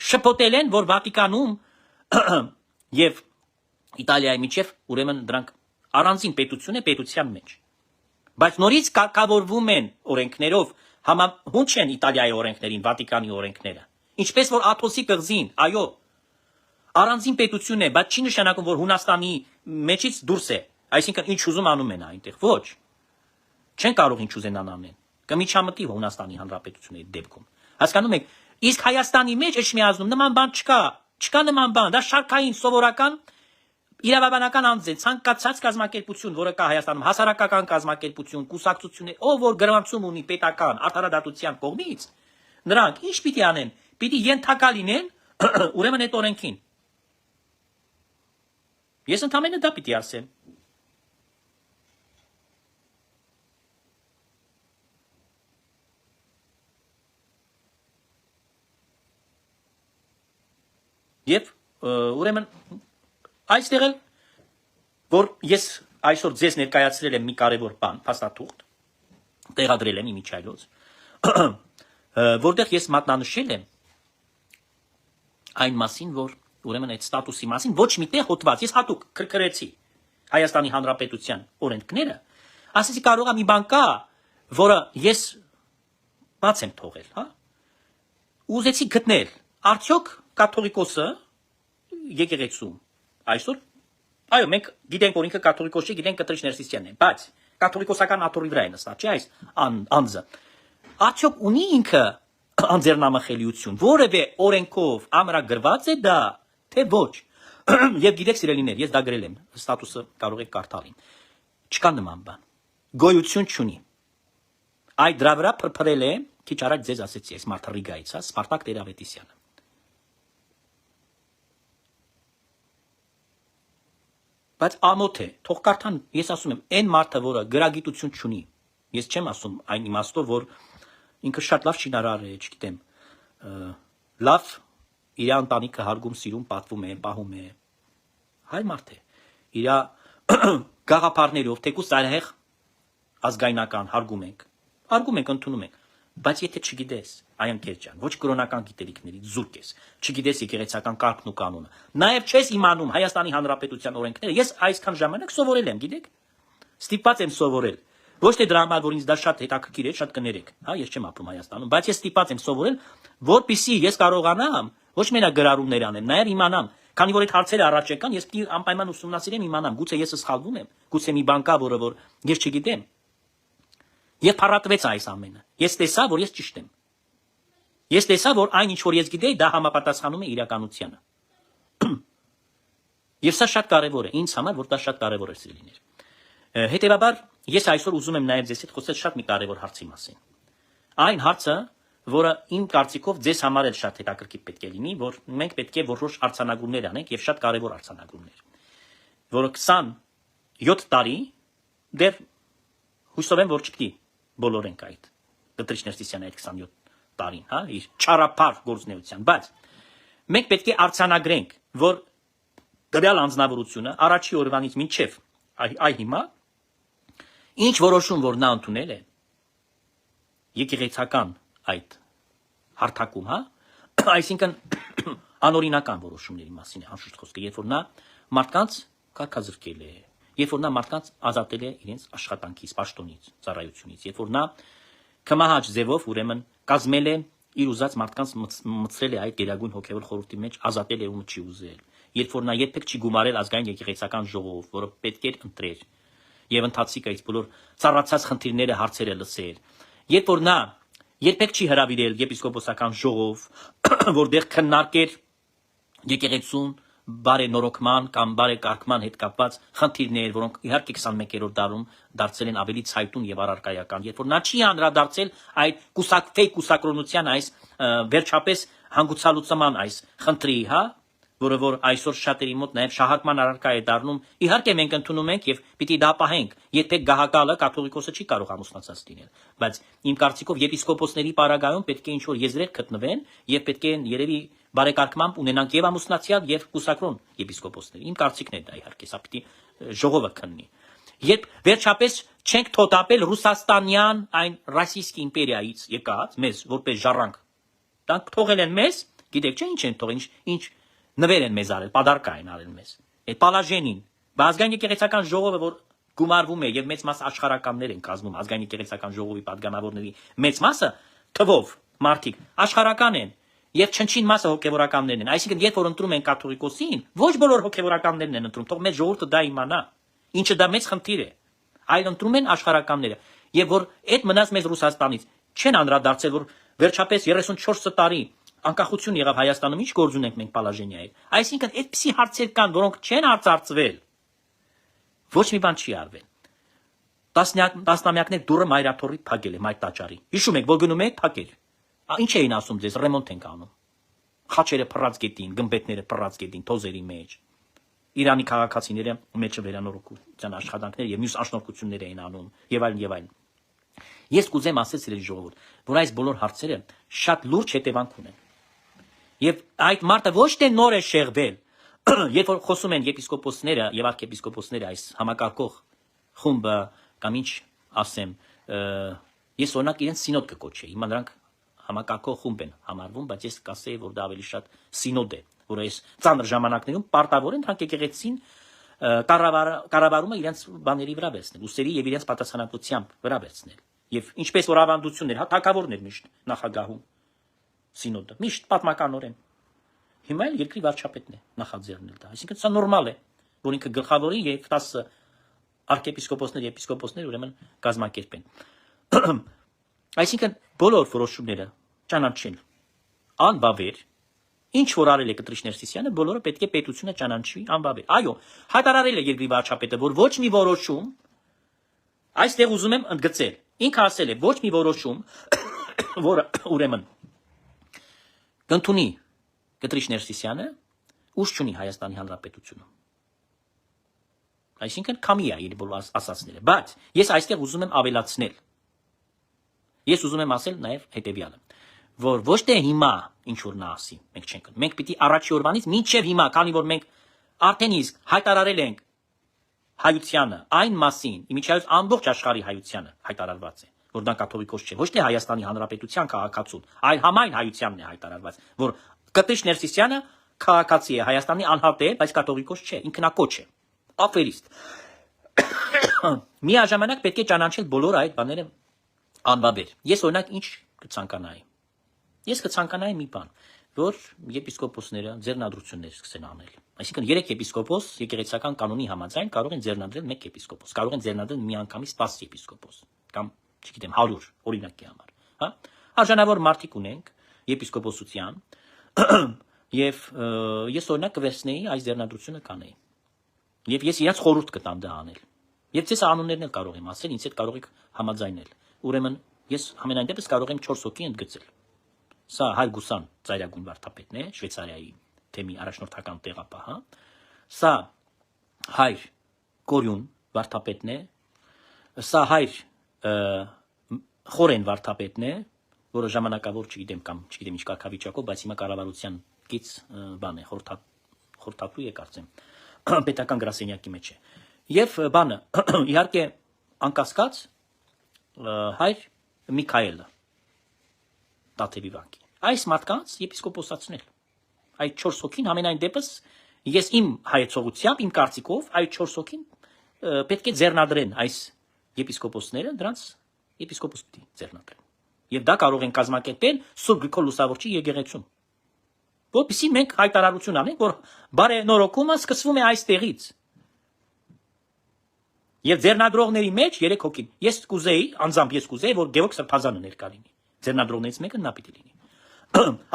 Շփոթել են, որ Վատիկանում եւ Իտալիայի միջև ուրեմն դրանք առանձին պետություն է պետության մեջ։ Բայց նորից կարգավորվում են օրենքներով, համահունչ են Իտալիայի օրենքներին, Վատիկանի օրենքները։ Ինչպես որ Աթոսի կղզին, այո, առանձին պետություն է, բայց չի նշանակում, որ Հունաստանի մեջից դուրս է։ Այսինքն ինչ ուզում անում են այնտեղ։ Ոչ։ Չեն կարող ինչ ուզենան անեն։ Կմիջամտի Հունաստանի Հանրապետությունը այդ դեպքում։ Հասկանում եք, իսկ Հայաստանի մեջ Էջմիածնում նման բան չկա։ Չկա նման բան, դա շարքային սովորական իրավաբանական անձ է, ցանկացած կազմակերպություն, որը կա Հայաստանում, հասարակական կազմակերպություն, կուսակցություն է, ով որ գրանցում ունի պետական արդարադատության կողմից, նրանք ինչ պիտի անեն։ Պիտի ենթակա լինեն ուրեմն այդ օրենքին։ Ես ընդամենը դա պիտի ասեմ։ Եվ ուրեմն այստեղ էլ որ ես այսօր ձեզ ներկայացրել եմ մի կարևոր բան, փաստաթուղթ, տեղադրել եմ իմիջայլոց, որտեղ ես մատնանշել եմ այն մասին, որ ուրեմն այդ ստատուսի մասին ոչ միտեղ հոդված, ես հատուկ քրքրեցի Հայաստանի Հանրապետության օրենքները, ասեցի կարող է մի բան կա, որը ես բաց եմ թողել, հա։ Ուզեցի գտնել, արդյոք կաթողիկոսը եկեղեցում այսօր, այո, մենք գիտենք, որ ինքը կաթողիկոս չի, գիտենք Կտրիչ Ներսիսյանն է, բայց կաթողիկոսական աթոռի վրա է նստած, չէ՞ այս անձը։ Արդյոք ունի ինքը անձեռնամխելիություն, որևէ օրենքով ամրագրված է դա, թե ոչ։ Եվ գիտեք սիրելիներ, ես դա գրել եմ, ստատուսը կարող եք կարդալ։ Չկա նման բան։ Գոյություն չունի։ Այդ դրա վրա փրփրել է, քիչ առաջ ձեզ ասեցի, այս մարդը Ռիգայից, հա, Սպարտակ Տեր-Ավետիսյանը։ Բայց ամոթ է, թող կարդան, ես ասում եմ, այն մարդը, որը գրագիտություն չունի, ես չեմ ասում այն իմաստով, որ ինքը շատ լավ շինարար է, չգիտեմ, լավ իր ընտանիքը հարգում, սիրում, պատվում է, պահում է, հայ մարդ է, իր գաղափարներով, թեկուզ ծայրահեղ ազգայնական հարգում ենք, ընդունում ենք, բայց եթե չգիտես, այ ընկեր ջան, ոչ կրոնական գիտելիքներից զուրկ ես, չգիտես եկեղեցական կարգն ու կանոնը, նաև չես իմանում Հայաստանի Հանրապետության օրենքները, ես այսքան ժամանակ սովորել եմ, գիտեք, ստիպված եմ սովորել, ոչ թե դրա համար, որ ինձ դա շատ հետաքրքիր է, շատ կներեք, հա, ես չեմ ապրում Հայաստանում, բայց ես ստիպված եմ սովորել, որպեսզի ես կարողանամ ոչ միայն գրառումներ անեմ, նաև իմանամ, քանի որ այդ հարցերը առաջ եկան, ես պիտի անպայման ուսումնասիրեմ, իմանամ, գուցե ես սխալվում եմ, գուցե մի բան կա, որ ես չգիտեմ։ Եվ փառատվեց այս ամենը։ Ես տեսա, որ ես ճիշտ եմ։ Ես տեսա, որ այն ինչ որ ես գիտեի, դա համապատասխանում է իրականությանը։ Եվ սա շատ կարևոր է, ինձ համար, որ դա շատ կարևոր է սիրելիներ։ Հետևաբար, ես այսօր ուզում եմ նաև ձեզ հետ խոսել շատ մի կարևոր հարցի մասին։ Այն հարցը, որը իմ կարծիքով ձեզ համար էլ շատ հետաքրքիր պետք է լինի, որ մենք պետք է որոշ արձանագրումներ անենք եւ շատ կարեւոր արձանագրումներ, որը 27 տարի դեռ հույսով եմ, որ չպիտի բոլորենք այդ Կտրիչ Ներսիսյանի այդ 27 տարին, հա, իր չարապար գործունեության, բայց մենք պետք է արձանագրենք, որ դրյալ անձնավորությունը առաջի օրվանից մինչև այ հիմա ինչ որոշում որ նա ընդունել է եկեղեցական այդ հարթակում, հա, այսինքն անօրինական որոշումների մասին է անշուշտ խոսքը, երբ որ նա մարդկանց կարգազրկել է, երբ որ նա մարդկանց ազատել է իրենց աշխատանքից, պաշտոնից, ծառայությունից, երբ որ նա կմահաճ ձևով ուրեմն կազմել է իր ուզած մարդկանց մտցրել է այդ գերագույն հոգևոր խորհրդի մեջ, ազատել է ում չի ուզել, երբ որ նա երբեք չի գումարել ազգային եկեղեցական ժողով, որը պետք էր ընտրեր եւ ընթացիկ այդ բոլոր ծառացած խնդիրները, հարցերը լսեր, երբ որ նա երբեք չի հրավիրել եպիսկոպոսական ժողով, որտեղ քննարկեր եկեղեցուն բարենորոգման կամ բարեկարգման հետ կապված խնդիրներ, որոնք իհարկե 21-րդ դարում դարձել են ավելի ցայտուն եւ առարկայական, երբ որ նա չի անդրադարձել այդ կուսակրոնության այս վերջապես հանգուցալուծման այս խնդրի, հա, որը որ այսօր շատերի մոտ նաև շահարկման առարկա է դառնում, իհարկե մենք ընդունում ենք եւ պիտի դա պահենք, երբեք գահակալը կաթողիկոսը չի կարող ամուսնացած լինել, բայց իմ կարծիքով եպիսկոպոսների պարագայում պետք է ինչ-որ եզրեր գտնվեն եւ պետք է երևի բարեկարգմամբ ունենանք եւ ամուսնացյալ եւ կուսակրոն եպիսկոպոսներ, իմ կարծիքն է դա իհարկե, սա պիտի ժողովը քննի, երբ վերջապես չենք թոթափել ռուսաստանյան այն ռասիստի իմպերիայից եկած մեզ որպես ժառանգ, դրանք թողել են մեզ, գիտեք չէ ինչ են թողել, ինչ նվեր են մեզ արել, պադարկա են արել մեզ։ Այդ պալաժենին, ազգային եկեղեցական ժողովը, որ գումարվում է եւ մեծ մաս աշխարհականներ են կազմում, ազգային եկեղեցական ժողովի պատգամավորների մեծ մասը թվով մարդիկ աշխարհական են եւ չնչին մասը հոգեվորականներն են։ Այսինքն, երբ որ ընտրում են կաթողիկոսին, ոչ բոլոր հոգեվորականներն են ընտրում, թող մեծ ժողովուրդը դա իմանա, ինչը դա մեծ խնդիր է։ Այլ ընտրում են աշխարհականները։ Եվ որ այդ մնաց մեզ Ռուսաստանից չեն անդրադարձել, որ վերջապես 34 տարի անկախություն եղավ Հայաստանում, ինչ գործ ունենք մենք Պալաժենիայի։ Այսինքն, այդպիսի հարցեր կան, որոնք չեն արծարծվել։ Ոչ մի բան չի արվել։ Տասնամյակներ դուրը մայրաթորի փակել է մայր տաճարի։ Հիշում եք, որ գնում եք փակել։ Ինչ էին ասում ձեզ, ռեմոնտ ենք անում։ Խաչերը փռած գետին, գմբեթները փռած գետին, թոզերի մեջ։ Իրանի քաղաքացիները մեջը վերանորոգության աշխատանքներ եւ մյուս աշնորհքություններ էին անում եւ այլն եւ այլն։ Ես կուզեմ ասել սիրելի ժողովուրդ, որ այս բոլոր հարցերը շատ լուրջ հետևանք ունեն։ Եվ այդ մարդը ոչ թե նոր է շեղվել, երբ որ խոսում են եպիսկոպոսները եւ արքեպիսկոպոսները այս համակարգող խումբը կամ ինչ ասեմ, ես օրինակ իրենց սինոդ կկոչեի, հիմա նրանք համակարգող խումբ են համարվում, բայց ես կասեի, որ դա ավելի շատ սինոդ է, որը այս ծանր ժամանակներում պարտավոր են հանք եկեղեցին կառավարումը իրենց բաների վրա վերցնել, ուսերի եւ իրենց պատասխանատվությամբ վրա վերցնել։ Եվ ինչպես որ ավանդություններ, հա թագավորներ միշտ նախագահում սինոդը, միշտ պատմականորեն։ Հիմա էլ երկրի վարչապետն է նախաձեռնել դա։ Այսինքն սա նորմալ է, որ ինքը գլխավորի եւ 10 արքեպիսկոպոսներ, եպիսկոպոսներ ուրեմն կազմակերպեն։ Այսինքն բոլոր որոշումները ճանաչել անբավեր, ինչ որ արել է Կտրիչ Ներսիսյանը, բոլորը պետք է պետությունը ճանաչի անբավեր։ Այո, հայտարարել է երկրի վարչապետը, որ ոչ մի որոշում այստեղ ուզում եմ ընդգծել։ Ինքը ասել է ոչ մի որոշում, որը ուրեմն կընդունի Կտրիչ Ներսիսյանը, ուժ չունի Հայաստանի Հանրապետությունում։ Այսինքն քամի է իր բոլոր ասածները, բայց ես այստեղ ուզում եմ ավելացնել։ Ես ուզում եմ ասել նաև հետևյալը, որ ոչ թե հիմա ինչ որ նա ասի, մենք չենք, մենք պիտի առաջի օրվանից մինչև հիմա, քանի որ մենք արդեն իսկ հայտարարել ենք հայությանը, այն մասին, իմիջիայլոց ամբողջ աշխարհի հայությանը հայտարարված է, որ դա կաթողիկոս չէ, ոչ թե Հայաստանի Հանրապետության քաղաքացուն, այլ համայն հայությանն է հայտարարված, որ Կտրիչ Ներսիսյանը քաղաքացի է, Հայաստանի անհատ է, բայց կաթողիկոս չէ, ինքնակոչ է, աֆերիստ։ Միաժամանակ պետք է ճանաչել բոլոր այդ բաները անբավեր։ Ես օրինակ ինչ կցանկանայի։ Ես կցանկանայի մի բան, որ եպիսկոպոսները ձեռնադրություններ սկսեն անել։ Այսինքն 3 եպիսկոպոս եկեղեցական կանոնի համաձայն կարող են ձեռնադրել 1 եպիսկոպոս, կարող են ձեռնադրել միանգամից 10 եպիսկոպոս կամ, չգիտեմ, 100 օրինակի համար, հա։ Արժանավոր մարդիկ ունենք եպիսկոպոսության, եւ ես օրինակ կվերցնեի այս ձեռնադրությունը կանեի։ Եվ ես իրաց խորհուրդ կտամ դա անել։ Եվ ձեզ անուններն էլ կարող եմ ասել, ինձ հետ կարող եք համաձայնել։ Ուրեմն ես համենայն դեպս կարող եմ 4 հոգի ընդգծել։ Սա Հայ Գուսան ծայրագուն վարդապետն է, Շվեյցարիայի թեմի առաջնորդական տեղապահը։ Սա Հայր Կորյուն վարդապետն է։ Սա Հայր Խորեն վարդապետն է, որը ժամանակավոր չգիտեմ կամ չգիտեմ ինչ կարգավիճակով, բայց հիմա կառավարության կից բան է, խորհրդատու է կարծեմ, պետական գրասենյակի մեջ է։ Եվ բանը իհարկե անկասկած Հայր Միքայելը Տաթևի վանքի։ Այս մարդկանց եպիսկոպոսացնել։ Այդ 4 հոգին ամենայն դեպս ես իմ հայեցողությամբ, իմ կարծիքով այդ 4 հոգին պետք է ձեռնադրեն այս եպիսկոպոսները, դրանց եպիսկոպոս պիտի ձեռնադրեն։ Եվ դա կարող են կազմակերպել Սուրբ Գրիգոր Լուսավորչի եկեղեցում։ Որպեսզի մենք հայտարարություն անենք, որ բարենորոգումը սկսվում է այստեղից։ Եվ ձեռնադրողների մեջ 3 հոգին։ Ես կուզեի, անձամբ ես կուզեի, որ Գևորգ Սրբազանը ներկա լինի։ Ձեռնադրողներից մեկը նա պիտի լինի։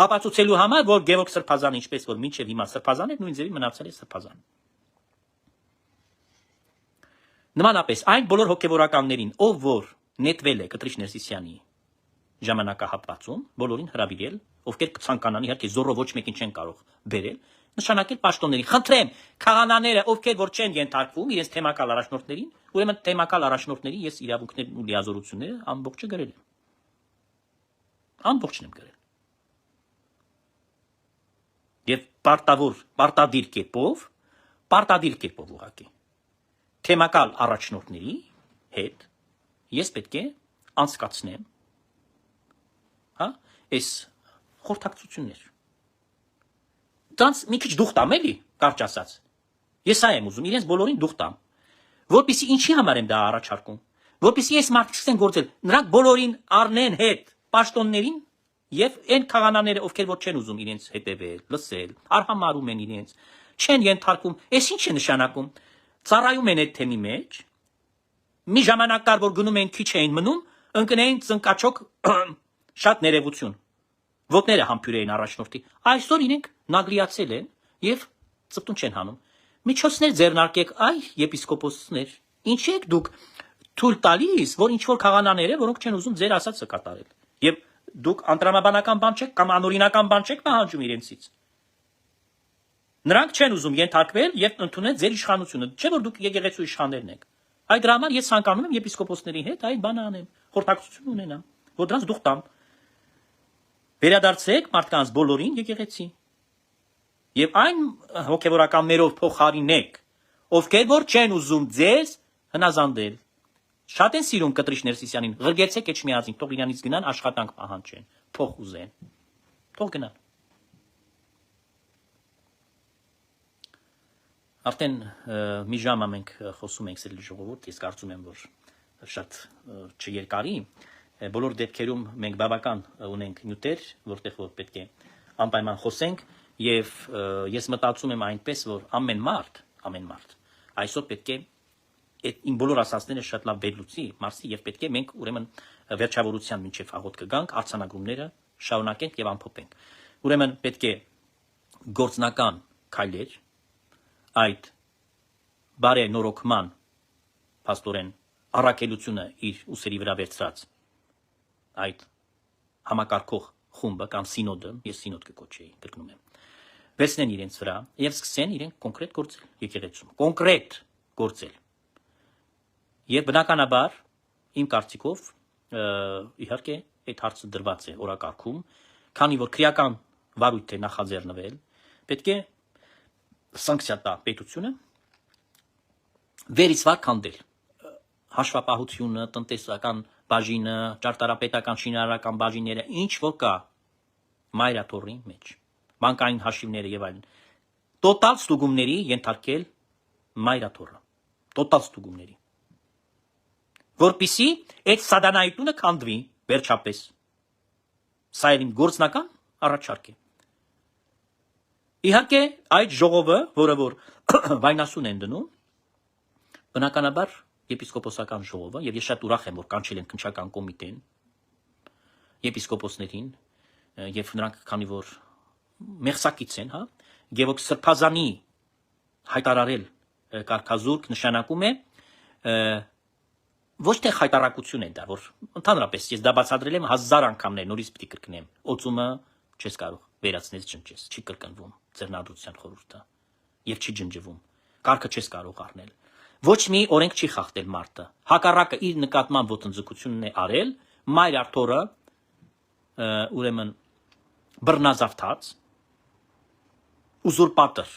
Ապացուցելու համար, որ Գևորգ Սրբազանը, ինչպես որ մինչև հիմա Սրբազան է, նույն ձևի մնացել է Սրբազան։ Նմանապես այն բոլոր հոգևորականներին, ով որ նետվել է Կտրիչ Ներսիսյանի ժամանակահատվածում, բոլորին հրավիրել, ովքեր կցանկանան, իհարկե զորով ոչ մեկին չեն կարող բերել, նշանակել պաշտոններին։ Խնդրեմ, քահանաները, ովքեր որ չեն ենթարկվում իրենց թեմակալ առաջնորդներին, ուրեմն թեմակալ առաջնորդների ես իրավունքներն ու լիազորությունները ամբողջը գրել եմ։ Ամբողջն եմ գրել։ Եվ պարտադիր կերպով ուղղակի թեմակալ առաջնորդների հետ ես պետք է անցկացնեմ այս խորհրդակցություններ։ Դրանց մի քիչ դուխ տամ էլի, կարճ ասած։ Ես սա եմ ուզում, իրենց բոլորին դուխ տամ։ Որպեսզի ինչի համար եմ դա առաջարկում։ Որպեսզի այս մարդիկ սկսեն գործել, նրանք բոլորին առնեն հետ պաշտոններին եւ այն քահանաները, ովքեր որ չեն ուզում իրենց հետևել, լսել, արհամարում են իրենց, չեն ենթարկում։ Այս ինչ է նշանակում։ Ծառայում են այդ թեմի մեջ։ Մի ժամանակ կար, որ գնում էին քիչ էին մնում, ընկնեին ծնկաչոք շատ ներևություն։ Ոտները համբյուրեին առաջնորդի։ Այսօր իրենք նագրիացել են եւ ծպտուն չեն հանում։ Միջոցներ ձեռնարկեք, այ եպիսկոպոսներ։ Ինչ եք դուք թույլ տալիս, որ ինչ որ քահանաները, որոնք չեն ուզում ձեր ասածը կատարել։ Եվ դուք անտրամաբանական բան չեք կամ անօրինական բան չեք պահանջում իրենցից։ Նրանք չեն ուզում ենթարկվել եւ ընդունել ձեր իշխանությունը։ Չէ՞ որ դուք եկեղեցու իշխաններն եք։ Այդ դրա համար ես ցանկանում եմ եպիսկոպոսների հետ այդ բանը անեմ, խորհրդակցություն ունենամ, որ դրանց դուխ տամ։ Վերադարձեք մարդկանց բոլորին եկեղեցի։ Եվ այն հոգևորականներով փոխարինեք, ովքեր որ չեն ուզում ձեզ հնազանդել։ Շատ են սիրում Կտրիչ Ներսիսյանին, ղրգեցեք Էջմիածին, թող իրանից գնան աշխատանք պահանջեն, փող ուզեն։ Թող գնան։ Արդեն մի ժամ մենք խոսում ենք սիրելի ժողովուրդ, ես կարծում եմ, որ շատ չերկարի, բոլոր դեպքերում մենք բավական ունենք նյութեր, որտեղ որ պետք է անպայման խոսենք, եւ ես մտածում եմ այնպես, որ ամեն մարդ այսօր պետք է այդ իմ բոլոր ասածները շատ լավ վերլուծի, մարսի եւ պետք է մենք ուրեմն վերջավորության մինչեւ աղոտ կգանք, արձանագրումները շարունակենք եւ ամփոփենք։ Ուրեմն պետք է գործնական քայլեր այդ բարենորոգման փաստորեն առաքելությունը իր ուսերի վրա վերցրած այդ համակարգող խումբը կամ սինոդը, ես սինոդ կկոչեի, կրկնում եմ, վերցնեն իրենց վրա եւ սկսեն իրենք կոնկրետ գործել եկեղեցում, կոնկրետ գործել։ Եվ բնականաբար իմ կարծիքով իհարկե այդ հարցը դրված է օրակարգում, քանի որ քրեական վարույթ է նախաձեռնվել, պետք է սանկցիա տա պետությունը վերից վար քանդել հաշվապահությունը, տնտեսական բաժինը, ճարտարապետական շինարարական բաժինները, ինչ որ կա մայրաթորի մեջ, բանկային հաշիվները եւ այլն, տոտալ ստուգումների ենթարկել մայրաթորը, տոտալ ստուգումների, որպեսզի այդ սատանայությունը քանդվի վերջապես։ Սա իմ գործնական առաջարկ է։ Իհարկե այդ ժողովը, որը որ վայնասուն են դնում, բնականաբար եպիսկոպոսական ժողովը, եւ ես շատ ուրախ եմ, որ կանչել են քննչական կոմիտեն, եպիսկոպոսներին, եւ նրանք քանի որ մեղսակից են, Գևորգ ոչ թե խայտարակություն է դա, որ ընդհանրապես ես դա բացատրել եմ 1000 անգամներ, նորից պիտի կրկնեմ։ Օծումը չես կարող վերացնել ջնջես, չի կրկնվում ձեռնադրության խորհուրդը եւ չի ջնջվում։ Կարգը չես կարող առնել։ Ոչ մի օրենք չի խախտել մարդը։ Հակառակը իր նկատմամբ ոտնձգությունն է արել, մայր արթորը ուրեմն բռնազավթած ուզուրպատոր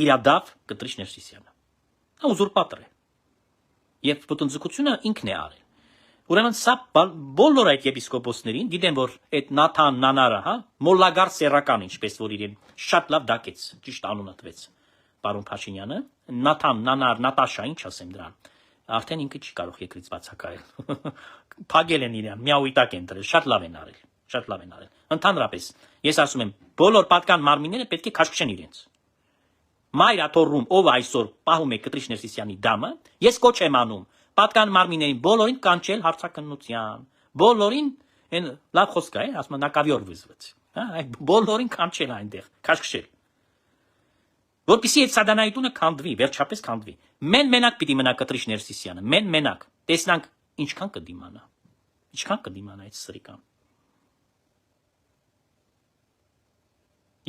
տիրադավ Կտրիշ Ներսիսյանը։ Նա ուզուրպատոր է։ Եվ ոտնձգությունը ինքն է արել։ Ուրեմն սա բոլոր այդ եպիսկոպոսներին, գիտեմ որ այդ Նաթան Նանարը, հա, Մոլագար Սերական, ինչպես որ իրեն շատ լավ դակեց, ճիշտ անունը տվեց պարոն Փաշինյանը, Նաթան Նանար, Նատաշա, ինչ ասեմ դրան։ Արդեն ինքը չի կարող երկրից բացակայել։ Փագել են իրան, միաուիտակ են դրել, շատ լավ են արել, շատ լավ են արել։ Ընդհանրապես, ես ասում եմ, բոլոր պատկան մարմինները պետք է քաշքշեն իրենց։ Մայր աթոռում, ով այսօր պահում է Կտրիշ Ներսիսյանի դամը, ես կոչ եմ անում պատկան մարմիններին բոլորին կանչել հարցակնության, բոլորին, այն լավ խոսք է, ասում եմ նակավյոր վզվեց, հա, այդ բոլորին կանչել այնտեղ, քաշքշել։ Որպեսզի այդ սատանայի տունը քանդվի, վերջապես քանդվի։ Մենակ պիտի մնա Կտրիշ Ներսիսյանը, մենակ։ Տեսնանք ինչքան կդիմանա։ Ինչքան կդիմանա այդ սրիկան։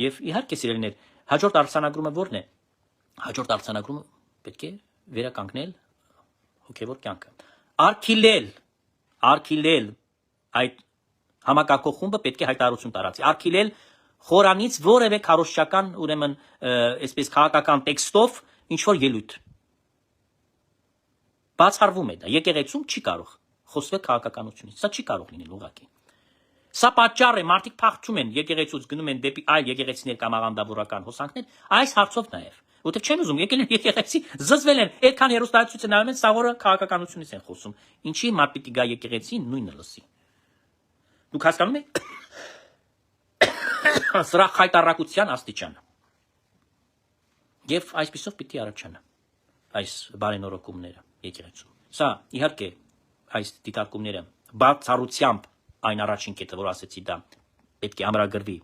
Եվ իհարկե սիրելիներ, հաջորդ արձանագրումը ո՞րն է։ Հաջորդ արձանագրումը պետք է վերականգնել հոգևոր կյանքը։ Արգիլել այդ համակարգող խումբը պետք է հայտարարություն տարածի։ Արգիլել խորանից որևէ քարոզչական, ուրեմն, այսպես քաղաքական տեքստով ինչ որ ելույթ։ Բացառվում է դա։ Եկեղեցում չի կարող խոսվել քաղաքականությունից։ Սա չի կարող լինել ուղղակի։ Սա պատճառ է, մարդիկ փախչում են եկեղեցուց, գնում են դեպի այլ եկեղեցիներ կամ աղանդավորական հոսանքներ, այս հարցով նաև։ Որտեղ չեն ուզում, եկել են եկեղեցի, զզվել են, այդքան հերոստացույցը նայում են, սաղորը քաղաքականությունից են խոսում։ Ինչի մարդ պիտի գա եկեղեցին, նույնը լսի։ Դուք հասկանում եք սրա խայտարակության աստիճանը։ Եվ այսպիսով պիտի առաջանա այս բարենորոգումները եկեղեցում։ Սա իհարկե այս դիտարկումները բացառությամբ այն առաջին կետը, որ ասեցի, դա պետք է ամրագրվի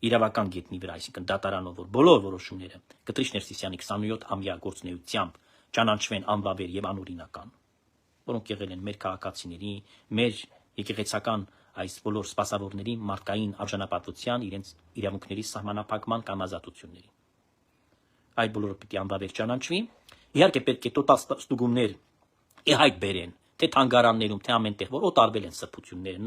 իրավական գետնի վրա, այսինքն դատարանով, որ բոլոր որոշումները Կտրիշ Ներսիսյանի 27-ամյա գործունեությամբ ճանաչվեն անվավեր եւ անօրինական, որոնք եղել են մեր քաղաքացիների, մեր եկեղեցական այս բոլոր սպասավորների մարդկային արժանապատվության, իրենց իրավունքների սահմանափակման կամ ազատությունների։ Այդ բոլորը պիտի անվավեր ճանաչվի։ Իհարկե պետք է տոտալ ստուգումներ ի հայտ բերեն, թե թանգարաններում, թե ամենտեղ, որ օտարվել են սրբությունները,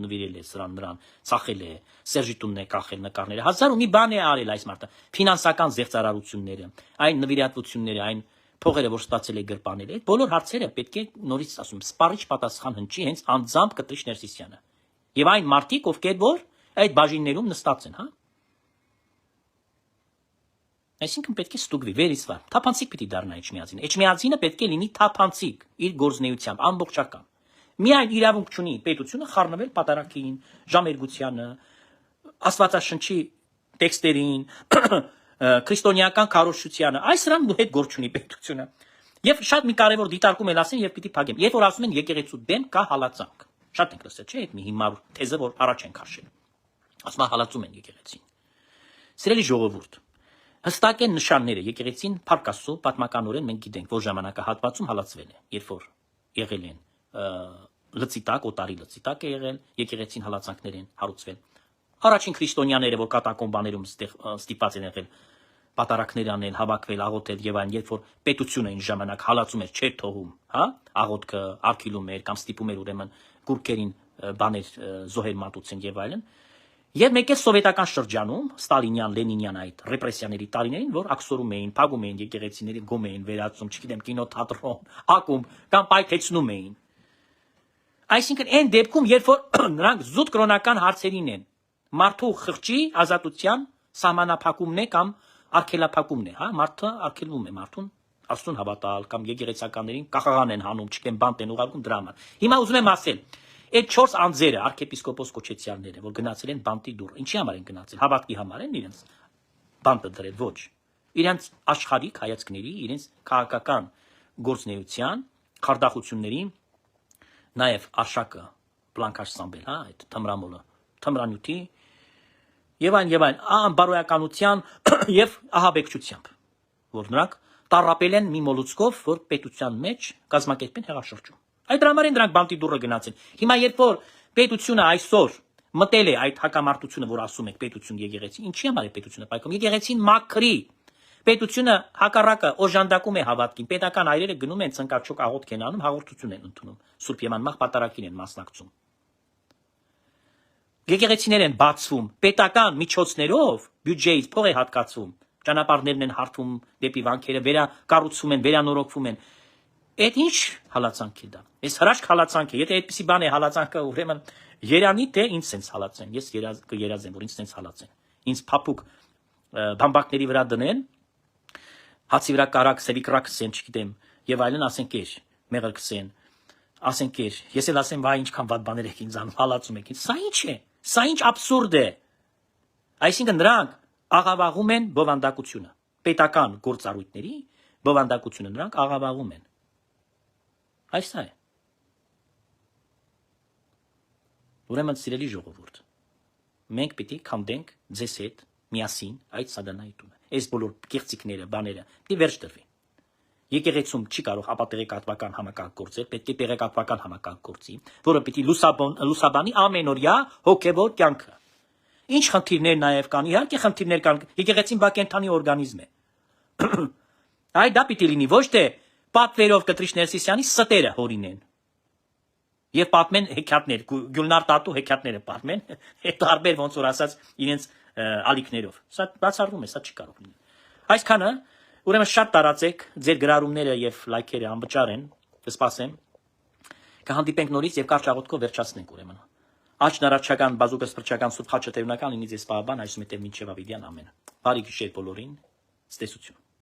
նվիրել է սրան նրան, ծախել է, Սերժի տունն է կախել նկարները, հազար ու մի բան է արել այս մարդը, ֆինանսական զեղծարարությունները, այն նվիրատվությունները, այն փողերը, որ ստացել է գրպանել, այդ բոլոր հարցերը պետք է նորից ասում, սպառիչ պատասխան հնչի հենց անձամբ Կտրիշ Ներսիսյանը։ Եվ այն մարդիկ, ովքեր որ այդ բաժիններում նստած են, հա։ Այսինքն պետք է ստուգվի, վերիցվար, թափանցիկ պիտի դառնա Էջմիածինը։ Էջմիածինը պետք է լինի թափանցիկ իր գործնեությամբ, ամբողջական։ Միայն իրավունք չունի պետությունը խառնվել պատարագին, ժամերգությանը, Աստվածաշնչի տեքստերին, քրիստոնեական քարոզչությանը, այս սրան հետ գործ չունի պետությունը։ Եվ շատ մի կարևոր դիտարկում էլ ասեմ եւ պիտի փակեմ։ Երբ որ ասում են եկեղեցու դեմ կա հալածանք։ Շատ ենք լսել, չէ՞, այդ մի հիմար թեզը, որ առաջ են քաշել։ Ասում են հալածում են եկեղեցին։ Սիրելի ժողովուրդ, հստակ են նշանները եկեղեցին Փառք Աստծո պատմականորեն մենք գիտենք, որ ժամանակահատվածում հալածվել է, երբ որ եղել են լծիտակ, օտարի լծիտակ է եղել, եկեղեցին հալածանքներ են հարուցվել։ Առաջին քրիստոնյաները, որ կատակոմբաներում ստիպված են եղել պատարակներ անել, հավաքվել, աղոթել եւ այն, երբ որ պետությունը այն ժամանակ հալածում էր, չէր թողում, հա, աղոթքը արգիլում էր կամ ստիպում էր ուրեմն գուրքերին բաներ զոհեր մատուցեն եւ այլն։ Եվ մեկ էլ սովետական շրջանում, Ստալինյան, Լենինյան այդ ռեպրեսիաների տարիներին, որ աքսորում էին, փակում էին եկեղեցիների, գում էին, վերածում, չգիտեմ, կինոթատրոն, ակումբ կամ պայթեցնում էին։ Այսինքն այն դեպքում, երբ որ նրանք զուտ կրոնական հարցերին են, մարդու խղճի ազատության սահմանափակումն է կամ արգելափակումն է, հա, մարդը արգելվում է մարդուն Աստծուն հավատալ կամ եկեղեցականներին կախաղան են հանում, չգիտեմ, բանտ են ուղարկում դրա համար։ Հիմա ուզում եմ ասել, այդ 4 անձերը, arczepiskopos Կոչեցյալները, որ գնացել են բանտի դուռ, ինչի համար են գնացել, հավատքի համար են իրենց բանտը դրել, ոչ։ Իրենց աշխարհիկ հայացքների, իրենց քաղաքական գործնեության, խարդախությունների, նաև արշակը Բլանկաշ Սամբել, հա, այդ թմրամոլը, թմրանյութի եւ այն, անբարոյականության եւ ահաբեկչությամբ, որ նրանք տարապել են մի մոլուցկով, որ պետության մեջ կազմակերպեն հեղաշրջում։ Այդ համար են դրանք բանտի դուռը գնացին։ Հիմա երբ որ պետությունը այսօր մտել է այդ հակամարտությունը, որ ասում եք պետություն եկեղեցի, ինչի համար է պետությունը պայքարում։ Եկեղեցին մաքրի։ Պետությունը հակառակը օժանդակում է հավատքին։ Պետական այրերը գնում են ցնկաչոք աղոթք են անում, հաղորդություն են ընդունում։ Սուրբ Եմանմախ պատարագին են մասնակցում։ Եկեղեցիներ են բացվում, պետական միջոցներով բյուջեից փող է հատկացվում, ճանապարհներն են հարթվում դեպի վանքերը, վերակառուցվում են, վերանորոգվում են։ Այդ ինչ հալածանք է դա։ Այս հրաշք հալածանք է։ Եթե այդպիսի բան է հալածանքը, ուրեմն Երանի թե ինձ sense հալածեն։ Ես երազեմ, որ ինձ sense հալածեն։ Ինձ փափուկ բամբակների վրա դնեն, հացի վրա կարակ, սևիկրակ կսեն, չգիտեմ, եւ այլն ասենք էր, մեղր կսեն, ասենք էր, ես էլ ասեմ, վայ ինչքան վատ բաներ եք ինձ անում, հալածում եք ինձ։ Սա ինչ է։ Սա ինչ աբսուրդ է։ Այսինքն նրանք աղավաղում են բովանդակությունը։ Պետական գործառույթների բովանդակությունը նրանք աղավաղում են։ Այս է։ Ուրեմն սիրելի ժողովուրդ, մենք պիտի քանդենք ձեզ հետ միասին այդ սատանայի տունը։ Այս բոլոր կեղծիքները, բաները պիտի վերջ տրվի։ Եկեղեցում չի կարող ապատեղեկատվական համակարգ գործել, պետք է տեղեկատվական համակարգ գործի, որը պիտի լուսաբանի ամենօրյա հոգևոր կյանքը։ Ինչ խնդիրներ նաև կան, իհարկե խնդիրներ կան, եկեղեցին բակենթանի օրգանիզմ է։ Այդ դա պիտի լինի ոչ թե պատվերով Կտրիշ Ներսիսյանի ստերը հորինեն։ Եվ պատմեն հեքիաթներ, Գյուլնար Տատու հեքիաթները պատմեն, տարբեր ոնց որ ասած իրենց ալիքներով։ Սա բացառվում է, սա չի կարող լինել։ Այսքանը, ուրեմն շատ տարածեք, ձեր գրառումները եւ լայքերը անվճար են, կսպասեմ։ Կհանդիպենք նորից եւ կարճ աղոթքով վերջացնենք ուրեմն։ Աչնարարչական բազուկս փրկչական սուրբ խաչը տերունական լինի ձեզ պահաբան այսուհետև մինչև ավիդյան ամեն։ Բարի գիշեր բոլորին, ցտեսություն։